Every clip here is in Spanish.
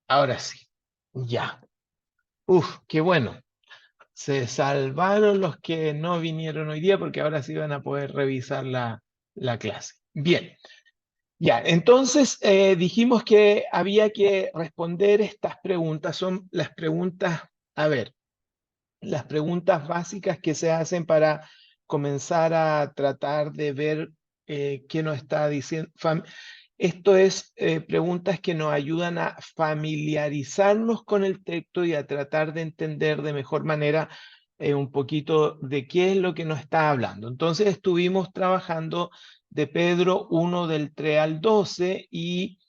Ahora sí. Ya. Uf, qué bueno. Se salvaron los que no vinieron hoy día porque ahora sí van a poder revisar la clase. Bien. Ya, entonces dijimos que había que responder estas preguntas. Son las preguntas, a ver, las preguntas básicas que se hacen para comenzar a tratar de ver qué nos está diciendo. Esto es preguntas que nos ayudan a familiarizarnos con el texto y a tratar de entender de mejor manera un poquito de qué es lo que nos está hablando. Entonces estuvimos trabajando de Pedro 1 del 3 al 12 y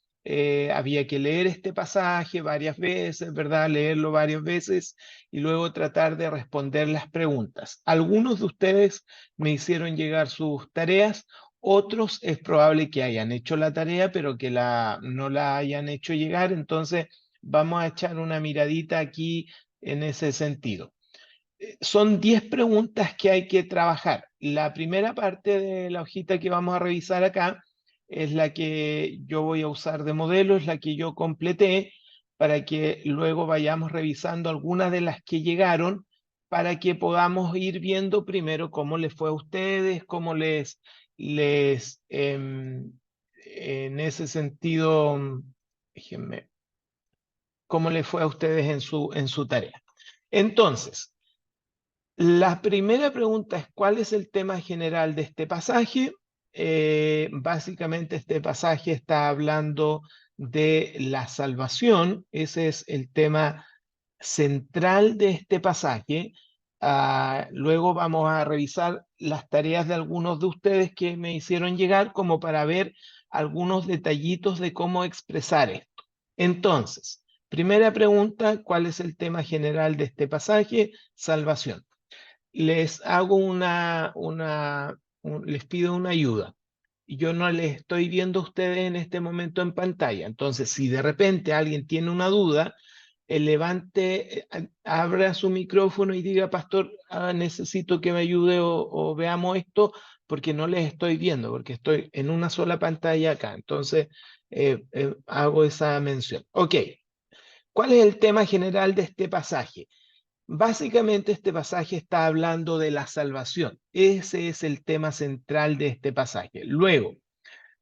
había que leer este pasaje varias veces, ¿verdad? Leerlo varias veces y luego tratar de responder las preguntas. Algunos de ustedes me hicieron llegar sus tareas. Otros es probable que hayan hecho la tarea, pero que no la hayan hecho llegar. Entonces, vamos a echar una miradita aquí en ese sentido. Son 10 preguntas que hay que trabajar. La primera parte de la hojita que vamos a revisar acá es la que yo voy a usar de modelo, es la que yo completé para que luego vayamos revisando algunas de las que llegaron para que podamos ir viendo primero cómo les fue a ustedes, cómo en ese sentido, déjenme, cómo les fue a ustedes en su tarea. Entonces, la primera pregunta es, ¿cuál es el tema general de este pasaje? Básicamente este pasaje está hablando de la salvación. Ese es el tema central de este pasaje. Luego vamos a revisar las tareas de algunos de ustedes que me hicieron llegar como para ver algunos detallitos de cómo expresar esto. Entonces, primera pregunta, ¿cuál es el tema general de este pasaje? Salvación. Les hago les pido una ayuda. Yo no les estoy viendo a ustedes en este momento en pantalla. Entonces, si de repente alguien tiene una duda, abra su micrófono y diga, pastor, necesito que me ayude o veamos esto porque no les estoy viendo, porque estoy en una sola pantalla acá. Entonces, hago esa mención. Ok, ¿cuál es el tema general de este pasaje? Básicamente este pasaje está hablando de la salvación. Ese es el tema central de este pasaje. Luego,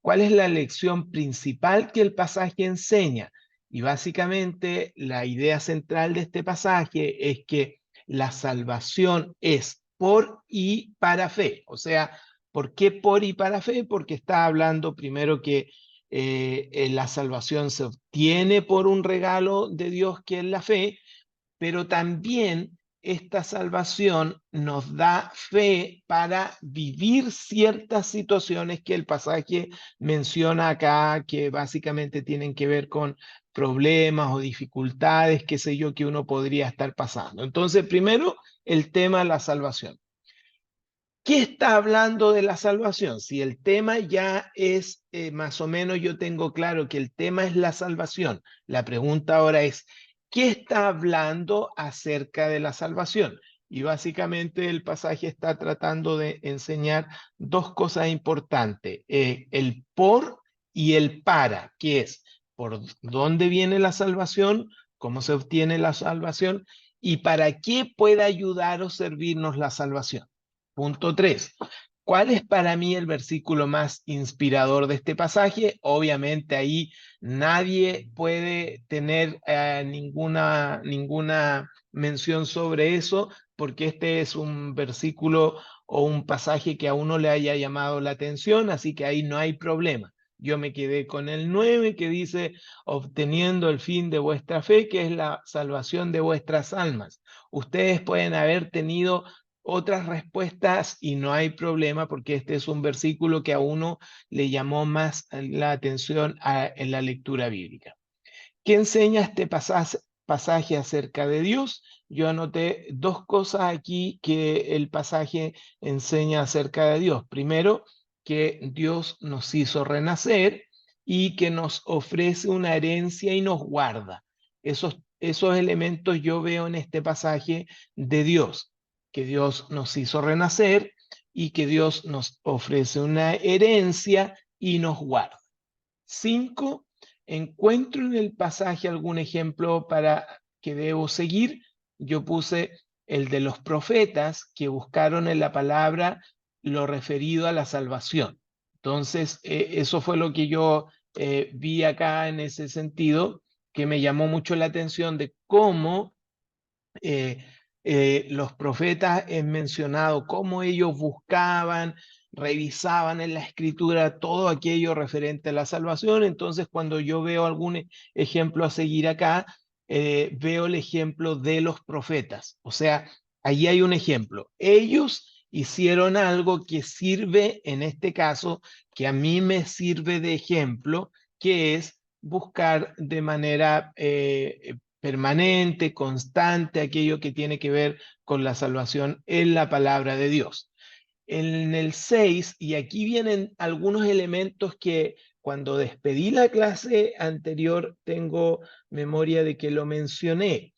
¿cuál es la lección principal que el pasaje enseña? Y básicamente la idea central de este pasaje es que la salvación es por y para fe. O sea, ¿por qué por y para fe? Porque está hablando primero que la salvación se obtiene por un regalo de Dios que es la fe, pero también esta salvación nos da fe para vivir ciertas situaciones que el pasaje menciona acá, que básicamente tienen que ver con problemas o dificultades, qué sé yo, que uno podría estar pasando. Entonces, primero, el tema de la salvación. ¿Qué está hablando de la salvación? Si el tema ya es más o menos, yo tengo claro que el tema es la salvación. La pregunta ahora es, ¿qué está hablando acerca de la salvación? Y básicamente el pasaje está tratando de enseñar dos cosas importantes, el por y el para, que es por dónde viene la salvación, cómo se obtiene la salvación y para qué puede ayudar o servirnos la salvación. Punto 3. ¿Cuál es para mí el versículo más inspirador de este pasaje? Obviamente ahí nadie puede tener ninguna mención sobre eso, porque este es un versículo o un pasaje que a uno le haya llamado la atención, así que ahí no hay problema. Yo me quedé con el 9 que dice, obteniendo el fin de vuestra fe, que es la salvación de vuestras almas. Ustedes pueden haber tenido otras respuestas y no hay problema porque este es un versículo que a uno le llamó más la atención en la lectura bíblica. ¿Qué enseña este pasaje acerca de Dios? Yo anoté dos cosas aquí que el pasaje enseña acerca de Dios. Primero, que Dios nos hizo renacer y que nos ofrece una herencia y nos guarda. Esos elementos yo veo en este pasaje de Dios, que Dios nos hizo renacer y que Dios nos ofrece una herencia y nos guarda. 5 encuentro en el pasaje algún ejemplo para que debo seguir, yo puse el de los profetas que buscaron en la palabra lo referido a la salvación. Entonces, eso fue lo que yo vi acá en ese sentido, que me llamó mucho la atención de cómo eh, los profetas han mencionado cómo ellos buscaban, revisaban en la escritura todo aquello referente a la salvación. Entonces, cuando yo veo algún ejemplo a seguir acá, veo el ejemplo de los profetas. O sea, allí hay un ejemplo. Ellos hicieron algo que sirve, en este caso, que a mí me sirve de ejemplo, que es buscar de manera permanente, constante, aquello que tiene que ver con la salvación en la palabra de Dios. En el 6, y aquí vienen algunos elementos que cuando despedí la clase anterior tengo memoria de que lo mencioné.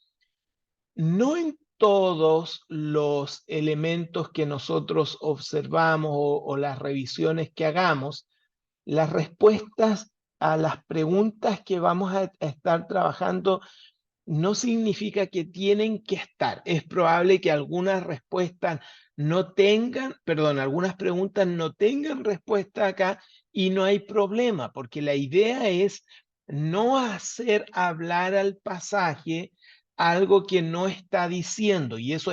No en todos los elementos que nosotros observamos o las revisiones que hagamos, las respuestas a las preguntas que vamos a estar trabajando no significa que tienen que estar. Es probable que algunas respuestas no tengan, perdón, algunas preguntas no tengan respuesta acá y no hay problema, porque la idea es no hacer hablar al pasaje algo que no está diciendo, y eso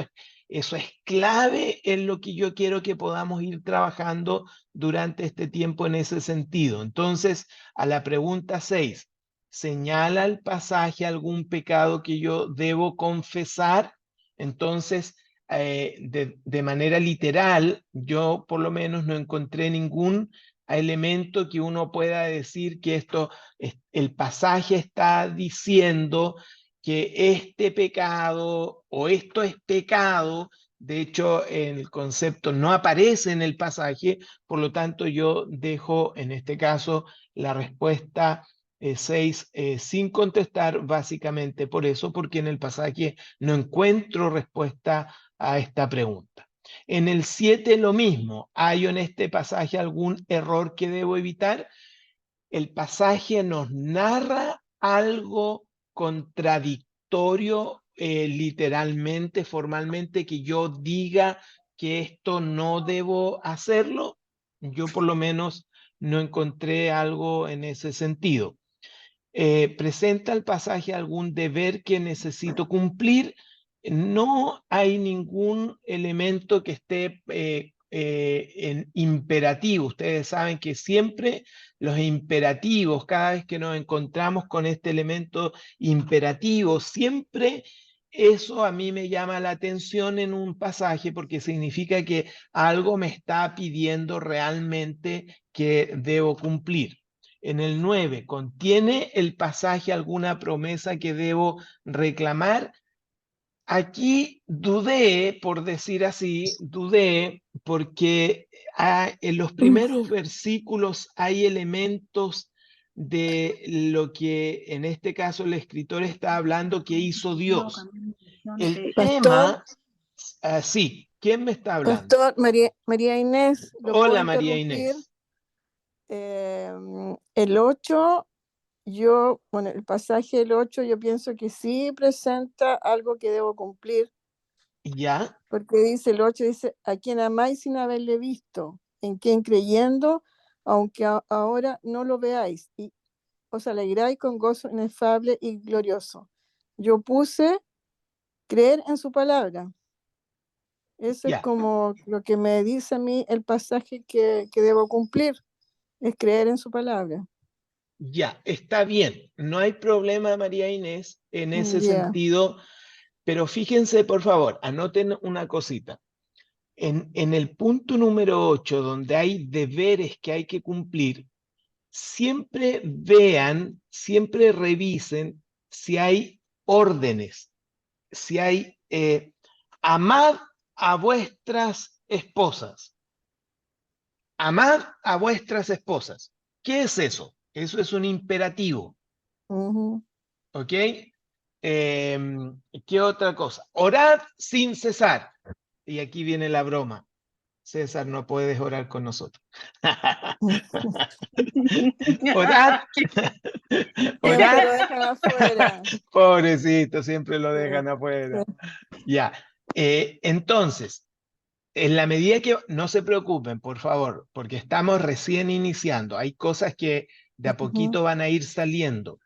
es clave en lo que yo quiero que podamos ir trabajando durante este tiempo en ese sentido. Entonces, a la pregunta 6, ¿señala el pasaje algún pecado que yo debo confesar? Entonces, de manera literal, yo por lo menos no encontré ningún elemento que uno pueda decir que el pasaje está diciendo que este pecado o esto es pecado. De hecho, el concepto no aparece en el pasaje, por lo tanto yo dejo en este caso la respuesta 6 sin contestar, básicamente por eso, porque en el pasaje no encuentro respuesta a esta pregunta. En el 7 lo mismo, ¿hay en este pasaje algún error que debo evitar? El pasaje nos narra algo contradictorio, literalmente, formalmente, que yo diga que esto no debo hacerlo. Yo por lo menos no encontré algo en ese sentido. ¿Presenta el pasaje algún deber que necesito cumplir? No hay ningún elemento que esté en imperativo. Ustedes saben que siempre los imperativos, cada vez que nos encontramos con este elemento imperativo, siempre eso a mí me llama la atención en un pasaje porque significa que algo me está pidiendo realmente que debo cumplir. En el 9, ¿contiene el pasaje alguna promesa que debo reclamar? Aquí dudé, por decir así, dudé porque en los primeros versículos hay elementos de lo que en este caso el escritor está hablando que hizo Dios. El Pastor, tema, sí, ¿quién me está hablando? Pastor María Inés, ¿lo puedo Hola, María interrumpir? Inés. El 8, bueno, el pasaje del 8 yo pienso que sí presenta algo que debo cumplir, ¿Ya? porque dice el 8, dice, a quien amáis sin haberle visto, en quien creyendo, aunque ahora no lo veáis, y os alegráis con gozo inefable y glorioso. Yo puse creer en su palabra. Eso es Ya. como lo que me dice a mí el pasaje que debo cumplir, es creer en su palabra. Ya, está bien, no hay problema, María Inés, en ese Ya. sentido, pero fíjense, por favor, anoten una cosita. En el punto número 8, donde hay deberes que hay que cumplir, siempre vean, siempre revisen si hay órdenes, si hay, amad a vuestras esposas, amad a vuestras esposas. ¿Qué es eso? Eso es un imperativo. Ujú. ¿Ok? ¿Qué otra cosa? Orad sin cesar. Y aquí viene la broma. César, no puedes orar con nosotros. Orad, Siempre orad. lo dejan afuera. Pobrecito, siempre lo Sí, dejan sí. afuera. Ya. Entonces, en la medida que no se preocupen, por favor, porque estamos recién iniciando, hay cosas que de a Ujú, poquito van a ir saliendo.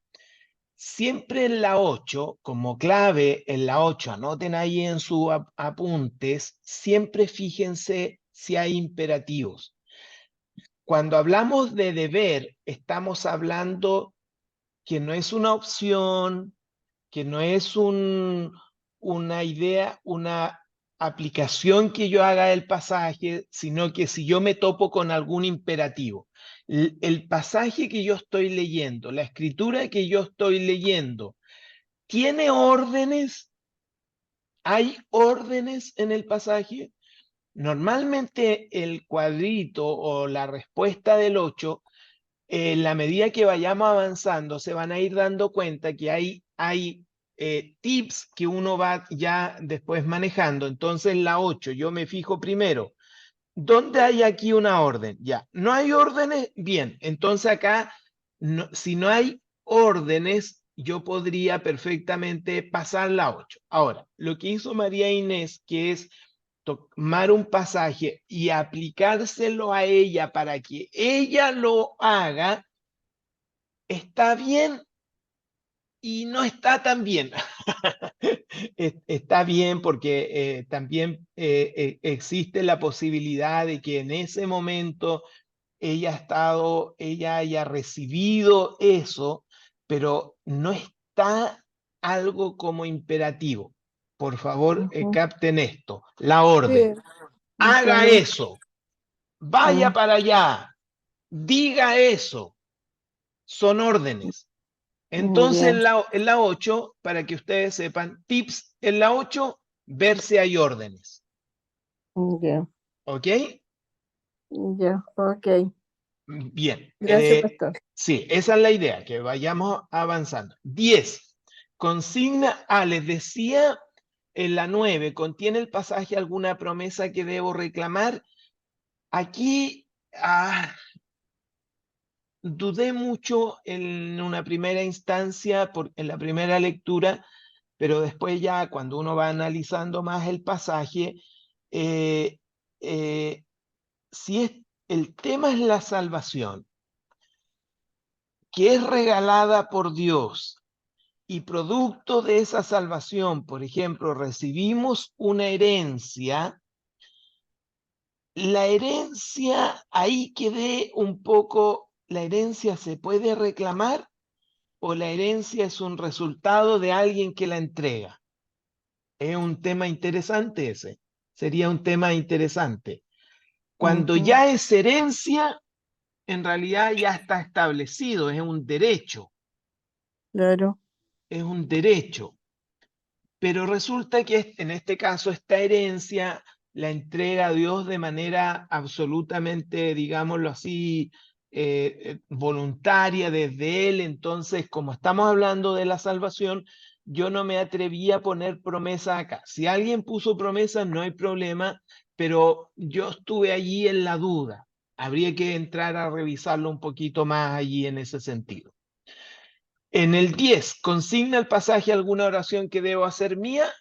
Siempre en la 8, como clave en la 8, anoten ahí en sus apuntes, siempre fíjense si hay imperativos. Cuando hablamos de deber, estamos hablando que no es una opción, que no es una idea, una aplicación que yo haga del pasaje, sino que si yo me topo con algún imperativo. El pasaje que yo estoy leyendo, la escritura que yo estoy leyendo, ¿tiene órdenes? ¿Hay órdenes en el pasaje? Normalmente el cuadrito o la respuesta del 8, en la medida que vayamos avanzando, se van a ir dando cuenta que hay tips que uno va ya después manejando. Entonces, la 8, yo me fijo primero, ¿dónde hay aquí una orden? Ya, ¿no hay órdenes? Bien, entonces acá, si no hay órdenes, yo podría perfectamente pasar la 8. Ahora, lo que hizo María Inés, que es tomar un pasaje y aplicárselo a ella para que ella lo haga, está bien y no está tan bien. Está bien porque también existe la posibilidad de que en ese momento ella haya recibido eso, pero no está algo como imperativo. Por favor, ujú. capten esto, la Sí, orden. está Haga bien. eso, vaya Mm, para allá, diga eso, son órdenes. Entonces ya, en la 8, para que ustedes sepan, tips en la 8, ver si hay órdenes. ya, ¿Ok? ya, ok. Bien. Gracias, pastor. Sí, esa es la idea, que vayamos avanzando. 10. Consigna, les decía en la 9, ¿contiene el pasaje alguna promesa que debo reclamar? Aquí dudé mucho en una primera instancia, en la primera lectura, pero después ya cuando uno va analizando más el pasaje, eh, eh, si es, el tema es la salvación, que es regalada por Dios y producto de esa salvación, por ejemplo, recibimos una herencia, la herencia, ahí quedé un poco, ¿la herencia se puede reclamar o la herencia es un resultado de alguien que la entrega? Es un tema interesante ese. Sería un tema interesante. Cuando Ujú, ya es herencia, en realidad ya está establecido, es un derecho, claro. es un derecho. Pero resulta que en este caso esta herencia la entrega Dios de manera absolutamente, digámoslo así, voluntaria desde Él. Entonces, como estamos hablando de la salvación, yo no me atreví a poner promesa acá. Si alguien puso promesa, no hay problema, pero yo estuve allí en la duda. Habría que entrar a revisarlo un poquito más allí en ese sentido. En el 10, consigna el pasaje alguna oración que debo hacer mía,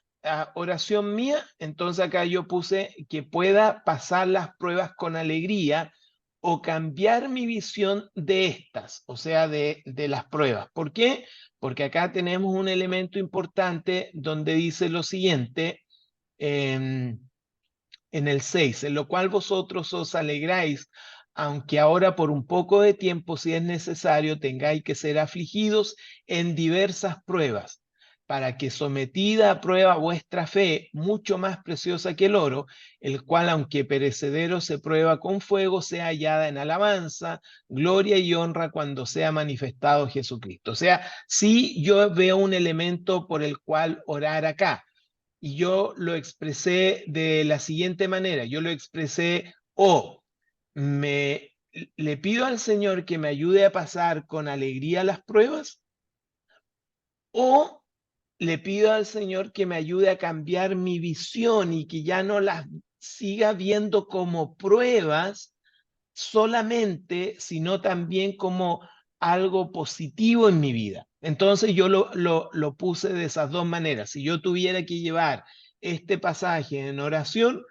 oración mía. Entonces acá yo puse que pueda pasar las pruebas con alegría o cambiar mi visión de estas, o sea, de las pruebas. ¿Por qué? Porque acá tenemos un elemento importante donde dice lo siguiente, em, en el 6, en lo cual vosotros os alegráis, aunque ahora por un poco de tiempo, si es necesario, tengáis que ser afligidos en diversas pruebas, para que sometida a prueba vuestra fe, mucho más preciosa que el oro, el cual, aunque perecedero, se prueba con fuego, sea hallada en alabanza, gloria y honra cuando sea manifestado Jesucristo. O sea, sí yo veo un elemento por el cual orar acá y yo lo expresé de la siguiente manera. Yo lo expresé, me le pido al Señor que me ayude a pasar con alegría las pruebas, o le pido al Señor que me ayude a cambiar mi visión y que ya no las siga viendo como pruebas solamente, sino también como algo positivo en mi vida. Entonces yo lo puse de esas dos maneras. Si yo tuviera que llevar este pasaje en oración,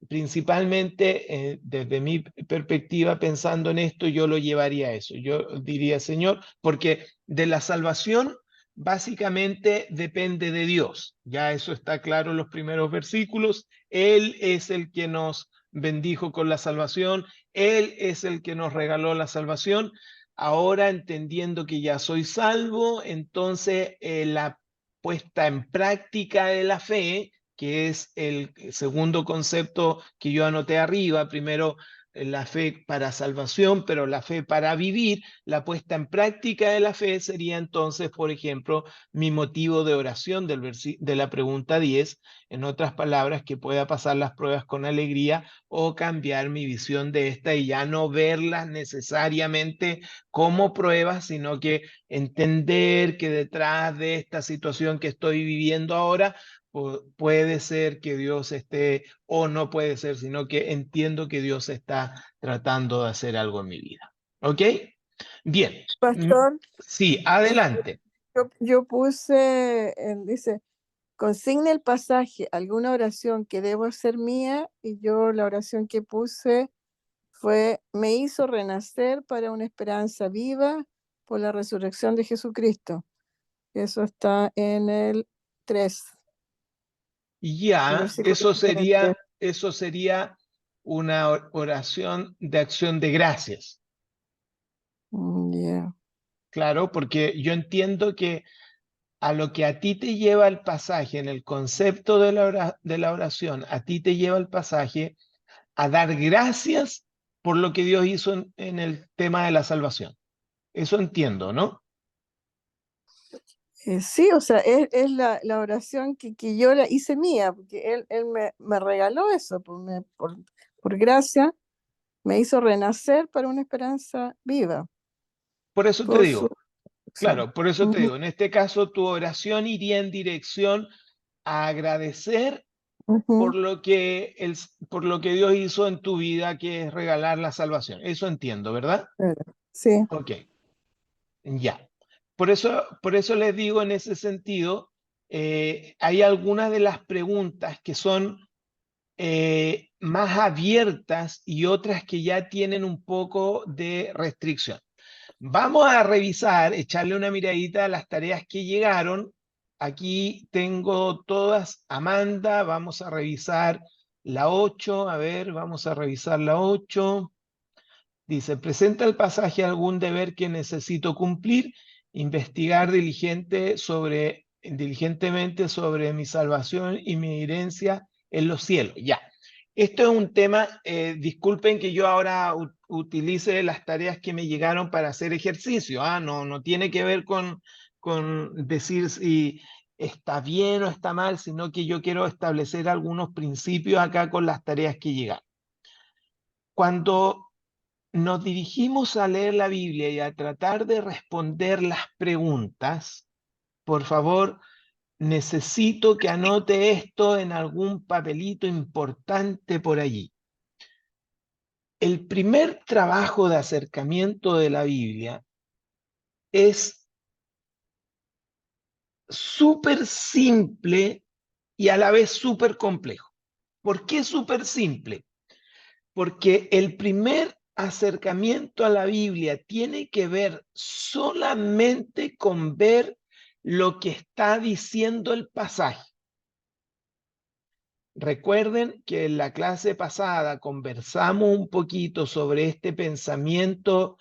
principalmente desde mi perspectiva, pensando en esto, yo lo llevaría a eso. Yo diría, Señor, porque de la salvación básicamente depende de Dios. Ya eso está claro en los primeros versículos. Él es el que nos bendijo con la salvación. Él es el que nos regaló la salvación. Ahora entendiendo que ya soy salvo, entonces la puesta en práctica de la fe, que es el segundo concepto que yo anoté arriba, primero la fe para salvación, pero la fe para vivir, la puesta en práctica de la fe sería entonces, por ejemplo, mi motivo de oración de la pregunta 10, en otras palabras, que pueda pasar las pruebas con alegría o cambiar mi visión de esta y ya no verlas necesariamente como pruebas, sino que entender que detrás de esta situación que estoy viviendo ahora, puede ser que Dios esté, o no puede ser, sino que entiendo que Dios está tratando de hacer algo en mi vida. ¿Ok? Bien. Pastor, Sí, eh, adelante. yo puse, dice, consigne el pasaje, alguna oración que debo hacer mía, y yo la oración que puse fue, me hizo renacer para una esperanza viva por la resurrección de Jesucristo. Eso está en el 3, el Ya, versículo que está en el 3. eso sería una oración de acción de gracias. Yeah. Claro, porque yo entiendo que a lo que a ti te lleva el pasaje, en el concepto de de la oración, a ti te lleva el pasaje a dar gracias por lo que Dios hizo en el tema de la salvación. Eso entiendo, ¿no? Sí, o sea, es la oración que yo la hice mía, porque él me regaló eso, por gracia, me hizo renacer para una esperanza viva, Por eso te por su digo, acción. claro, por eso te Ujú, digo, en este caso tu oración iría en dirección a agradecer por ujú, por lo que Dios hizo en tu vida, que es regalar la salvación. Eso entiendo, ¿verdad? claro. Sí, Ok, ya. Por eso les digo en ese sentido, hay algunas de las preguntas que son más abiertas y otras que ya tienen un poco de restricción. Vamos a revisar, echarle una miradita a las tareas que llegaron. Aquí tengo todas. Amanda, vamos a revisar la 8. A ver, vamos a revisar la 8. Dice, presenta el pasaje algún deber que necesito cumplir, investigar diligentemente sobre mi salvación y mi herencia en los cielos. Ya. Esto es un tema, disculpen que yo ahora utilice las tareas que me llegaron para hacer ejercicio. No, no tiene que ver con decir si está bien o está mal, sino que yo quiero establecer algunos principios acá con las tareas que llegaron. Cuando nos dirigimos a leer la Biblia y a tratar de responder las preguntas, por favor, necesito que anote esto en algún papelito importante por allí. El primer trabajo de acercamiento de la Biblia es súper simple y a la vez súper complejo. ¿Por qué súper simple? Porque el primer acercamiento a la Biblia tiene que ver solamente con ver lo que está diciendo el pasaje. Recuerden que en la clase pasada conversamos un poquito sobre este pensamiento.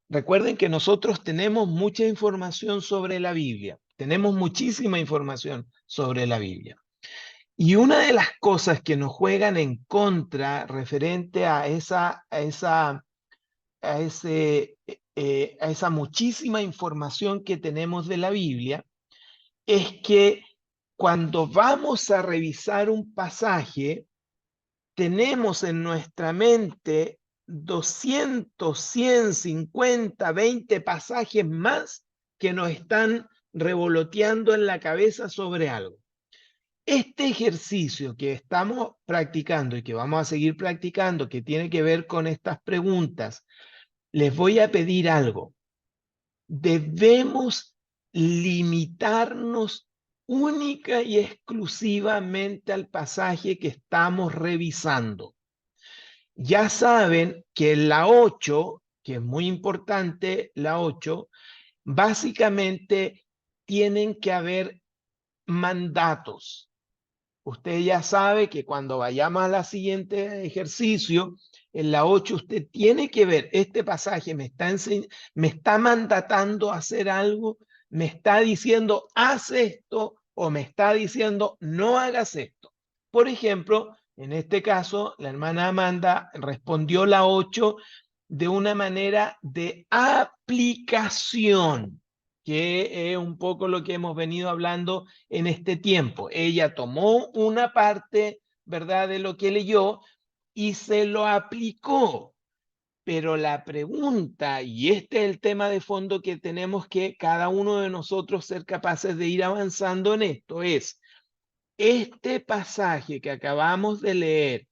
Recuerden que nosotros tenemos mucha información sobre la Biblia, tenemos muchísima información sobre la Biblia. Y una de las cosas que nos juegan en contra referente a esa muchísima información que tenemos de la Biblia es que cuando vamos a revisar un pasaje, tenemos en nuestra mente 200, 100, 50, 20 pasajes más que nos están revoloteando en la cabeza sobre algo. Este ejercicio que estamos practicando y que vamos a seguir practicando, que tiene que ver con estas preguntas, les voy a pedir algo. Debemos limitarnos única y exclusivamente al pasaje que estamos revisando. Ya saben que la 8, que es muy importante, la 8, básicamente tienen que haber mandatos. Usted ya sabe que cuando vayamos a la siguiente ejercicio, en la 8 usted tiene que ver, este pasaje me está mandatando a hacer algo, me está diciendo, haz esto, o me está diciendo, no hagas esto. Por ejemplo, en este caso, la hermana Amanda respondió la 8 de una manera de aplicación, que es un poco lo que hemos venido hablando en este tiempo. Ella tomó una parte, ¿verdad?, de lo que leyó y se lo aplicó. Pero la pregunta, y este es el tema de fondo que tenemos que cada uno de nosotros ser capaces de ir avanzando en esto, es, este pasaje que acabamos de leer,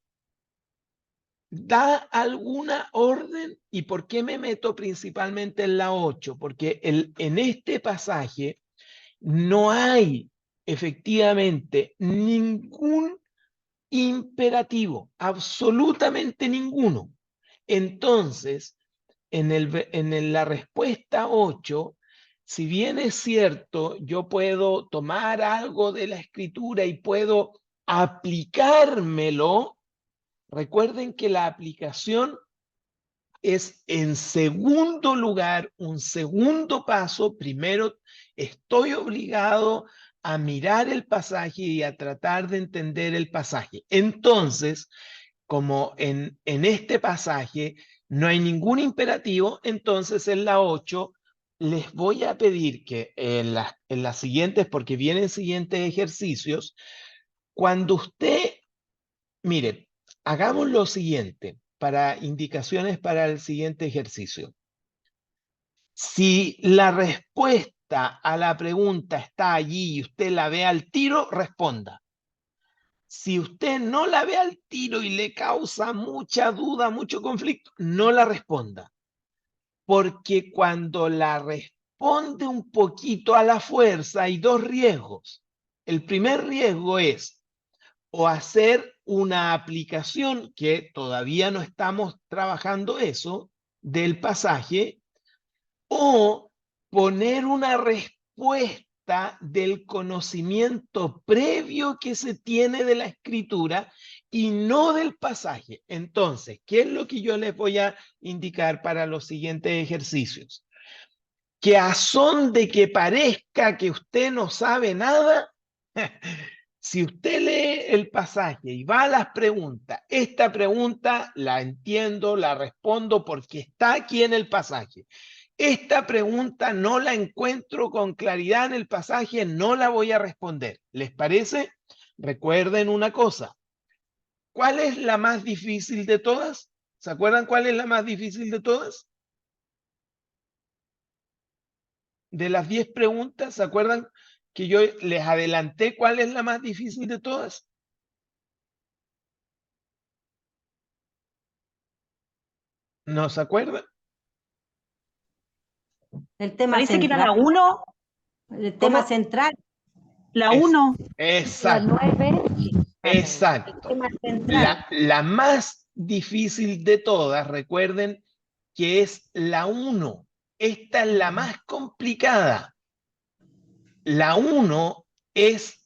¿da alguna orden? ¿Y por qué me meto principalmente en la 8? Porque en este pasaje no hay efectivamente ningún imperativo, absolutamente ninguno. Entonces, la respuesta 8, si bien es cierto, yo puedo tomar algo de la escritura y puedo aplicármelo, recuerden que la aplicación es en segundo lugar, un segundo paso. Primero estoy obligado a mirar el pasaje y a tratar de entender el pasaje. Entonces, como en este pasaje no hay ningún imperativo, entonces en la 8 les voy a pedir que en las siguientes, porque vienen siguientes ejercicios, cuando usted, mire, hagamos lo siguiente para indicaciones para el siguiente ejercicio. Si la respuesta a la pregunta está allí y usted la ve al tiro, responda. Si usted no la ve al tiro y le causa mucha duda, mucho conflicto, no la responda. Porque cuando la responde un poquito a la fuerza, hay dos riesgos. El primer riesgo es o hacer una aplicación, que todavía no estamos trabajando eso, del pasaje, o poner una respuesta del conocimiento previo que se tiene de la escritura y no del pasaje. Entonces, ¿qué es lo que yo les voy a indicar para los siguientes ejercicios? Que a son de que parezca que usted no sabe nada, si usted lee el pasaje y va a las preguntas, esta pregunta la entiendo, la respondo porque está aquí en el pasaje. Esta pregunta no la encuentro con claridad en el pasaje, no la voy a responder. ¿Les parece? Recuerden una cosa. ¿Cuál es la más difícil de todas? ¿Se acuerdan cuál es la más difícil de todas? De las 10 preguntas, ¿se acuerdan que yo les adelanté cuál es la más difícil de todas? ¿No se acuerdan? El tema Parece que era la central. 1, El tema ¿Cómo? central. la Es, 1. La exacto, 9. El exacto. tema central. La más difícil de todas, recuerden que es la 1. Esta es la más complicada. La 1 es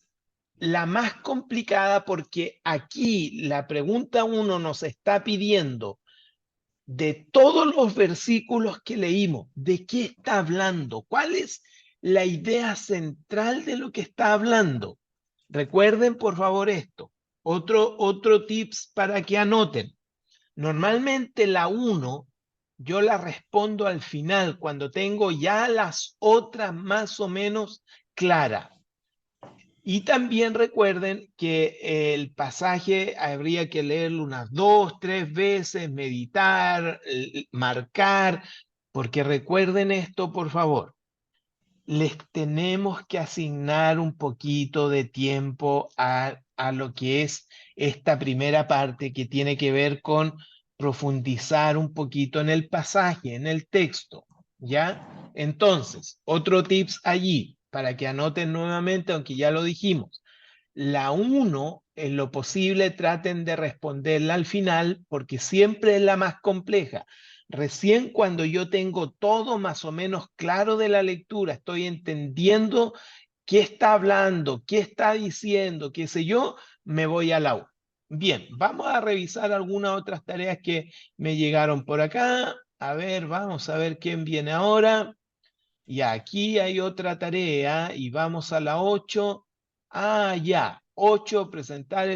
la más complicada porque aquí la pregunta 1 nos está pidiendo de todos los versículos que leímos, ¿de qué está hablando? ¿Cuál es la idea central de lo que está hablando? Recuerden, por favor, esto. Otro tips para que anoten. Normalmente la 1 yo la respondo al final, cuando tengo ya las otras más o menos claras. Y también recuerden que el pasaje habría que leerlo unas 2, 3 veces, meditar, marcar, porque recuerden esto, por favor. les tenemos que asignar un poquito de tiempo a lo que es esta primera parte que tiene que ver con profundizar un poquito en el pasaje, en el texto, ¿ya? Entonces, otro tips allí, para que anoten nuevamente, aunque ya lo dijimos. La 1, en lo posible, traten de responderla al final, porque siempre es la más compleja. Recién cuando yo tengo todo más o menos claro de la lectura, estoy entendiendo qué está hablando, qué está diciendo, qué sé yo, me voy a la 1. Bien, vamos a revisar algunas otras tareas que me llegaron por acá. A ver, vamos a ver quién viene ahora. Y aquí hay otra tarea y vamos a la 8. Ah, ya. 8, presentar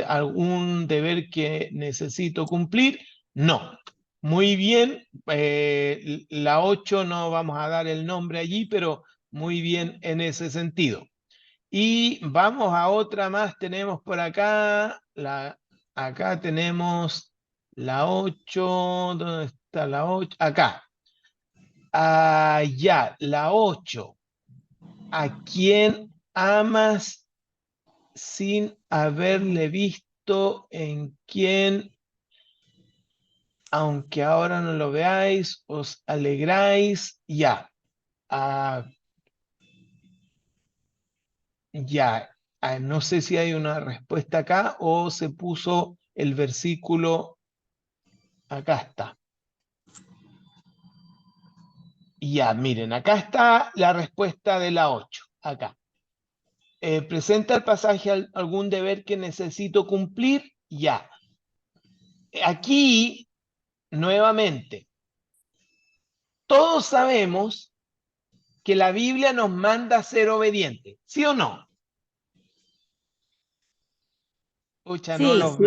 algún deber que necesito cumplir. No. Muy bien. La 8 no vamos a dar el nombre allí, pero muy bien en ese sentido. Y vamos a otra más. Tenemos por acá. Acá tenemos la 8. ¿Dónde está la 8? Acá. Ah, ya, la 8. ¿A quién amas sin haberle visto? ¿En quién, aunque ahora no lo veáis, os alegráis? Ya. Ah, ya. Ah, no sé si hay una respuesta acá o se puso el versículo. Acá está. Ya, miren, acá está la respuesta de la 8. Acá. ¿Presenta el pasaje algún deber que necesito cumplir? Ya. Aquí, nuevamente, todos sabemos que la Biblia nos manda a ser obedientes, ¿sí o no? Pucha, no Sí, los,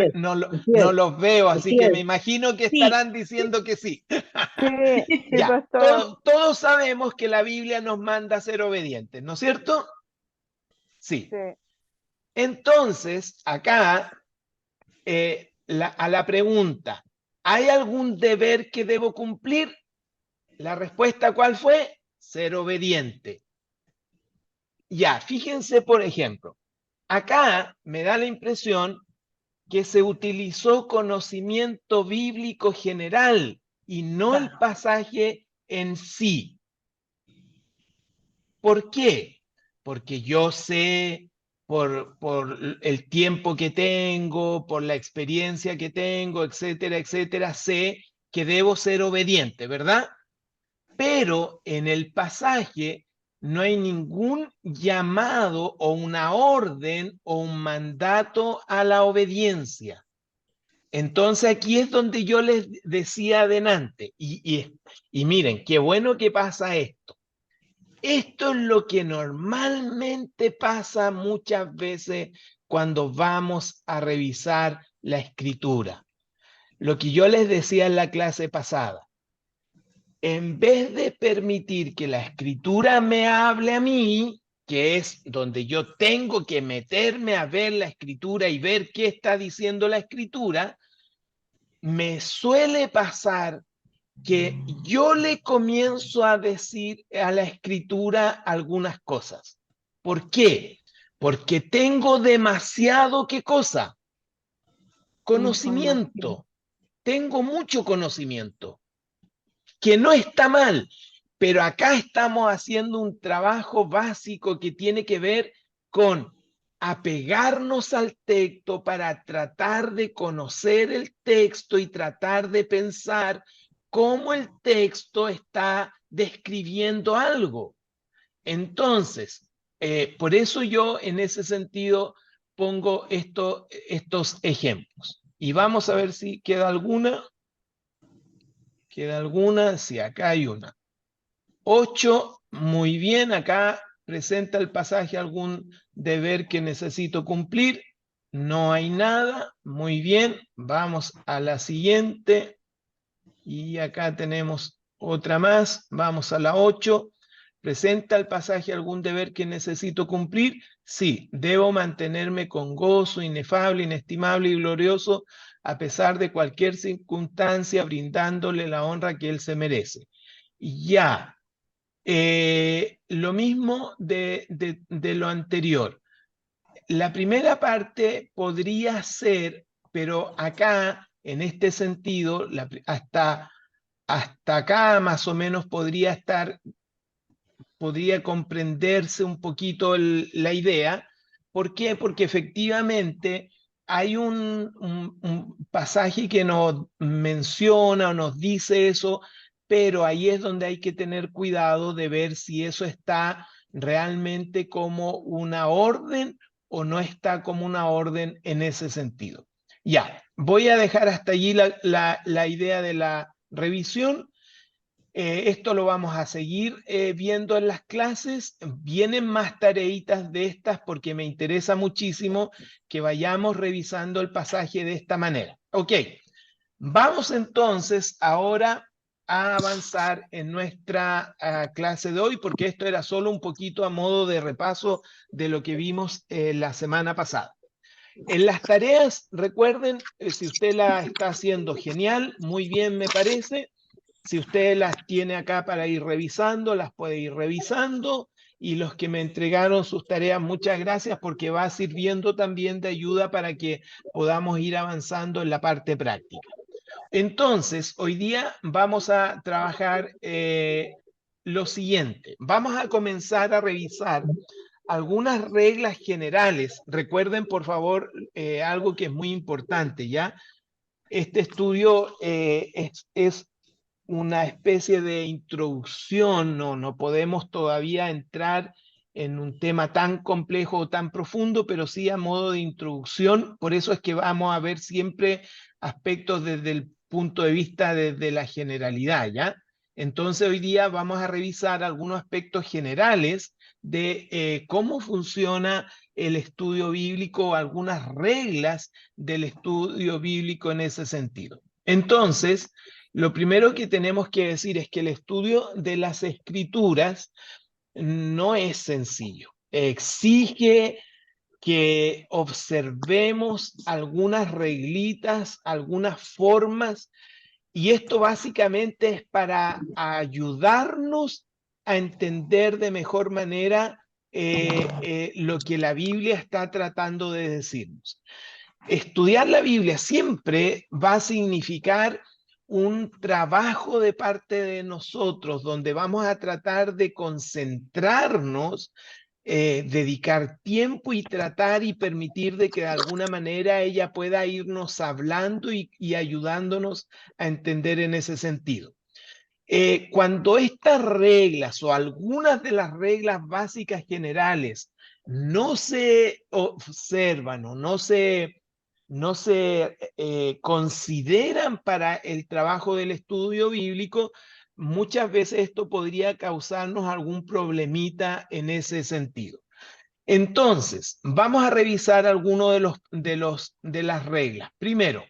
no los veo, así que me imagino que sí, estarán diciendo que sí. Sí, sí, Ya, pastor. todos sabemos que la Biblia nos manda a ser obedientes, ¿no es cierto? Sí. Sí. Entonces, acá, a la pregunta, ¿hay algún deber que debo cumplir? La respuesta, ¿cuál fue? Ser obediente. Ya, fíjense, por ejemplo, acá me da la impresión que se utilizó conocimiento bíblico general y no el pasaje en sí. ¿Por qué? Porque yo sé, por el tiempo que tengo, por la experiencia que tengo, etcétera, etcétera, sé que debo ser obediente, ¿verdad? Pero en el pasaje no hay ningún llamado o una orden o un mandato a la obediencia. Entonces aquí es donde yo les decía adelante, y miren, qué bueno que pasa esto. Esto es lo que normalmente pasa muchas veces cuando vamos a revisar la escritura. Lo que yo les decía en la clase pasada, en vez de permitir que la escritura me hable a mí, que es donde yo tengo que meterme a ver la escritura y ver qué está diciendo la escritura, me suele pasar que yo le comienzo a decir a la escritura algunas cosas. ¿Por qué? Porque tengo demasiado, ¿qué cosa? información. Conocimiento. Tengo mucho conocimiento, que no está mal, pero acá estamos haciendo un trabajo básico que tiene que ver con apegarnos al texto para tratar de conocer el texto y tratar de pensar cómo el texto está describiendo algo. Entonces, por eso yo en ese sentido pongo estos ejemplos. Y vamos a ver si queda alguna. ¿Queda alguna? Sí, acá hay una. 8, muy bien, acá presenta el pasaje algún deber que necesito cumplir. No hay nada, muy bien, vamos a la siguiente. Y acá tenemos otra más, vamos a la 8. ¿Presenta el pasaje algún deber que necesito cumplir? Sí, debo mantenerme con gozo, inefable, inestimable y glorioso, a pesar de cualquier circunstancia, brindándole la honra que él se merece. Y ya, Lo mismo de lo anterior. La primera parte podría ser, pero acá, en este sentido, hasta acá más o menos podría comprenderse un poquito la idea. ¿Por qué? Porque efectivamente hay un pasaje que nos menciona o nos dice eso, pero ahí es donde hay que tener cuidado de ver si eso está realmente como una orden o no está como una orden en ese sentido. Ya, voy a dejar hasta allí la idea de la revisión. Esto lo vamos a seguir viendo en las clases. Vienen más tareitas de estas porque me interesa muchísimo que vayamos revisando el pasaje de esta manera. Ok, vamos entonces ahora a avanzar en nuestra clase de hoy, porque esto era solo un poquito a modo de repaso de lo que vimos la semana pasada. En las tareas, recuerden, si usted la está haciendo genial, muy bien me parece. Si usted las tiene acá para ir revisando, las puede ir revisando. Y los que me entregaron sus tareas, muchas gracias porque va sirviendo también de ayuda para que podamos ir avanzando en la parte práctica. Entonces, hoy día vamos a trabajar lo siguiente. Vamos a comenzar a revisar algunas reglas generales. Recuerden, por favor, algo que es muy importante, ¿ya? Este estudio es una especie de introducción, no podemos todavía entrar en un tema tan complejo o tan profundo, pero sí a modo de introducción. Por eso es que vamos a ver siempre aspectos desde el punto de vista de la generalidad, ¿ya? Entonces hoy día vamos a revisar algunos aspectos generales de cómo funciona el estudio bíblico, algunas reglas del estudio bíblico en ese sentido. Entonces, lo primero que tenemos que decir es que el estudio de las escrituras no es sencillo. Exige que observemos algunas reglitas, algunas formas, y esto básicamente es para ayudarnos a entender de mejor manera lo que la Biblia está tratando de decirnos. Estudiar la Biblia siempre va a significar un trabajo de parte de nosotros, donde vamos a tratar de concentrarnos, dedicar tiempo y tratar y permitir de que de alguna manera ella pueda irnos hablando y ayudándonos a entender en ese sentido. Cuando estas reglas o algunas de las reglas básicas generales no se observan o no se consideran para el trabajo del estudio bíblico, muchas veces esto podría causarnos algún problemita en ese sentido. Entonces, vamos a revisar algunos de las reglas. Primero,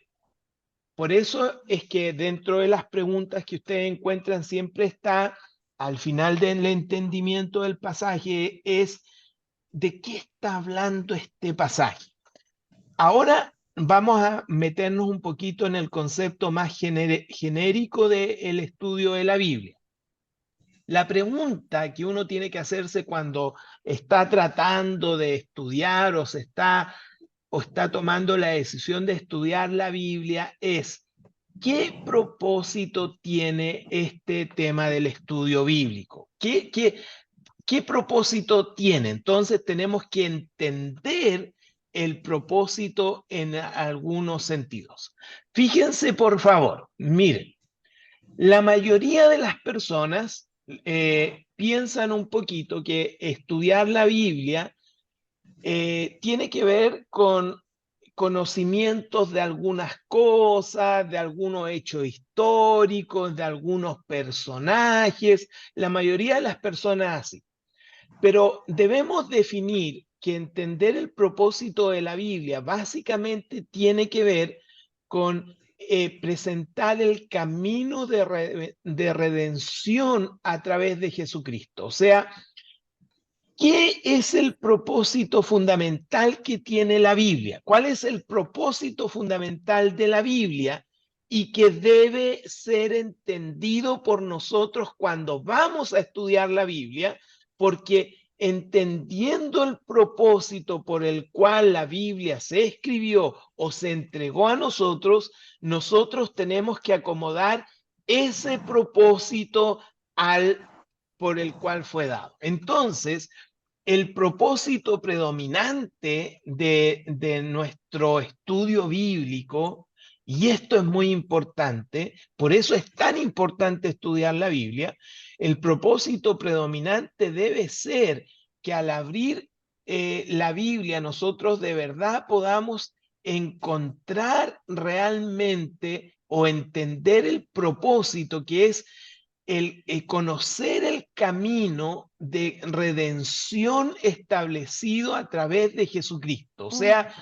por eso es que dentro de las preguntas que ustedes encuentran siempre está al final del entendimiento del pasaje es ¿de qué está hablando este pasaje? Ahora vamos a meternos un poquito en el concepto más genérico del estudio de la Biblia. La pregunta que uno tiene que hacerse cuando está tratando de estudiar o está tomando la decisión de estudiar la Biblia es ¿qué propósito tiene este tema del estudio bíblico? ¿Qué propósito tiene? Entonces tenemos que entender el propósito en algunos sentidos. Fíjense, por favor, miren, la mayoría de las personas piensan un poquito que estudiar la Biblia tiene que ver con conocimientos de algunas cosas, de algunos hechos históricos, de algunos personajes, la mayoría de las personas así. Pero debemos definir que entender el propósito de la Biblia básicamente tiene que ver con presentar el camino de redención a través de Jesucristo. O sea, ¿qué es el propósito fundamental que tiene la Biblia? ¿Cuál es el propósito fundamental de la Biblia? y que debe ser entendido por nosotros cuando vamos a estudiar la Biblia, porque entendiendo el propósito por el cual la Biblia se escribió o se entregó a nosotros, nosotros tenemos que acomodar ese propósito por el cual fue dado. Entonces, el propósito predominante de nuestro estudio bíblico, y esto es muy importante, por eso es tan importante estudiar la Biblia, el propósito predominante debe ser que al abrir la Biblia nosotros de verdad podamos encontrar realmente o entender el propósito que es el conocer el camino de redención establecido a través de Jesucristo. O sea,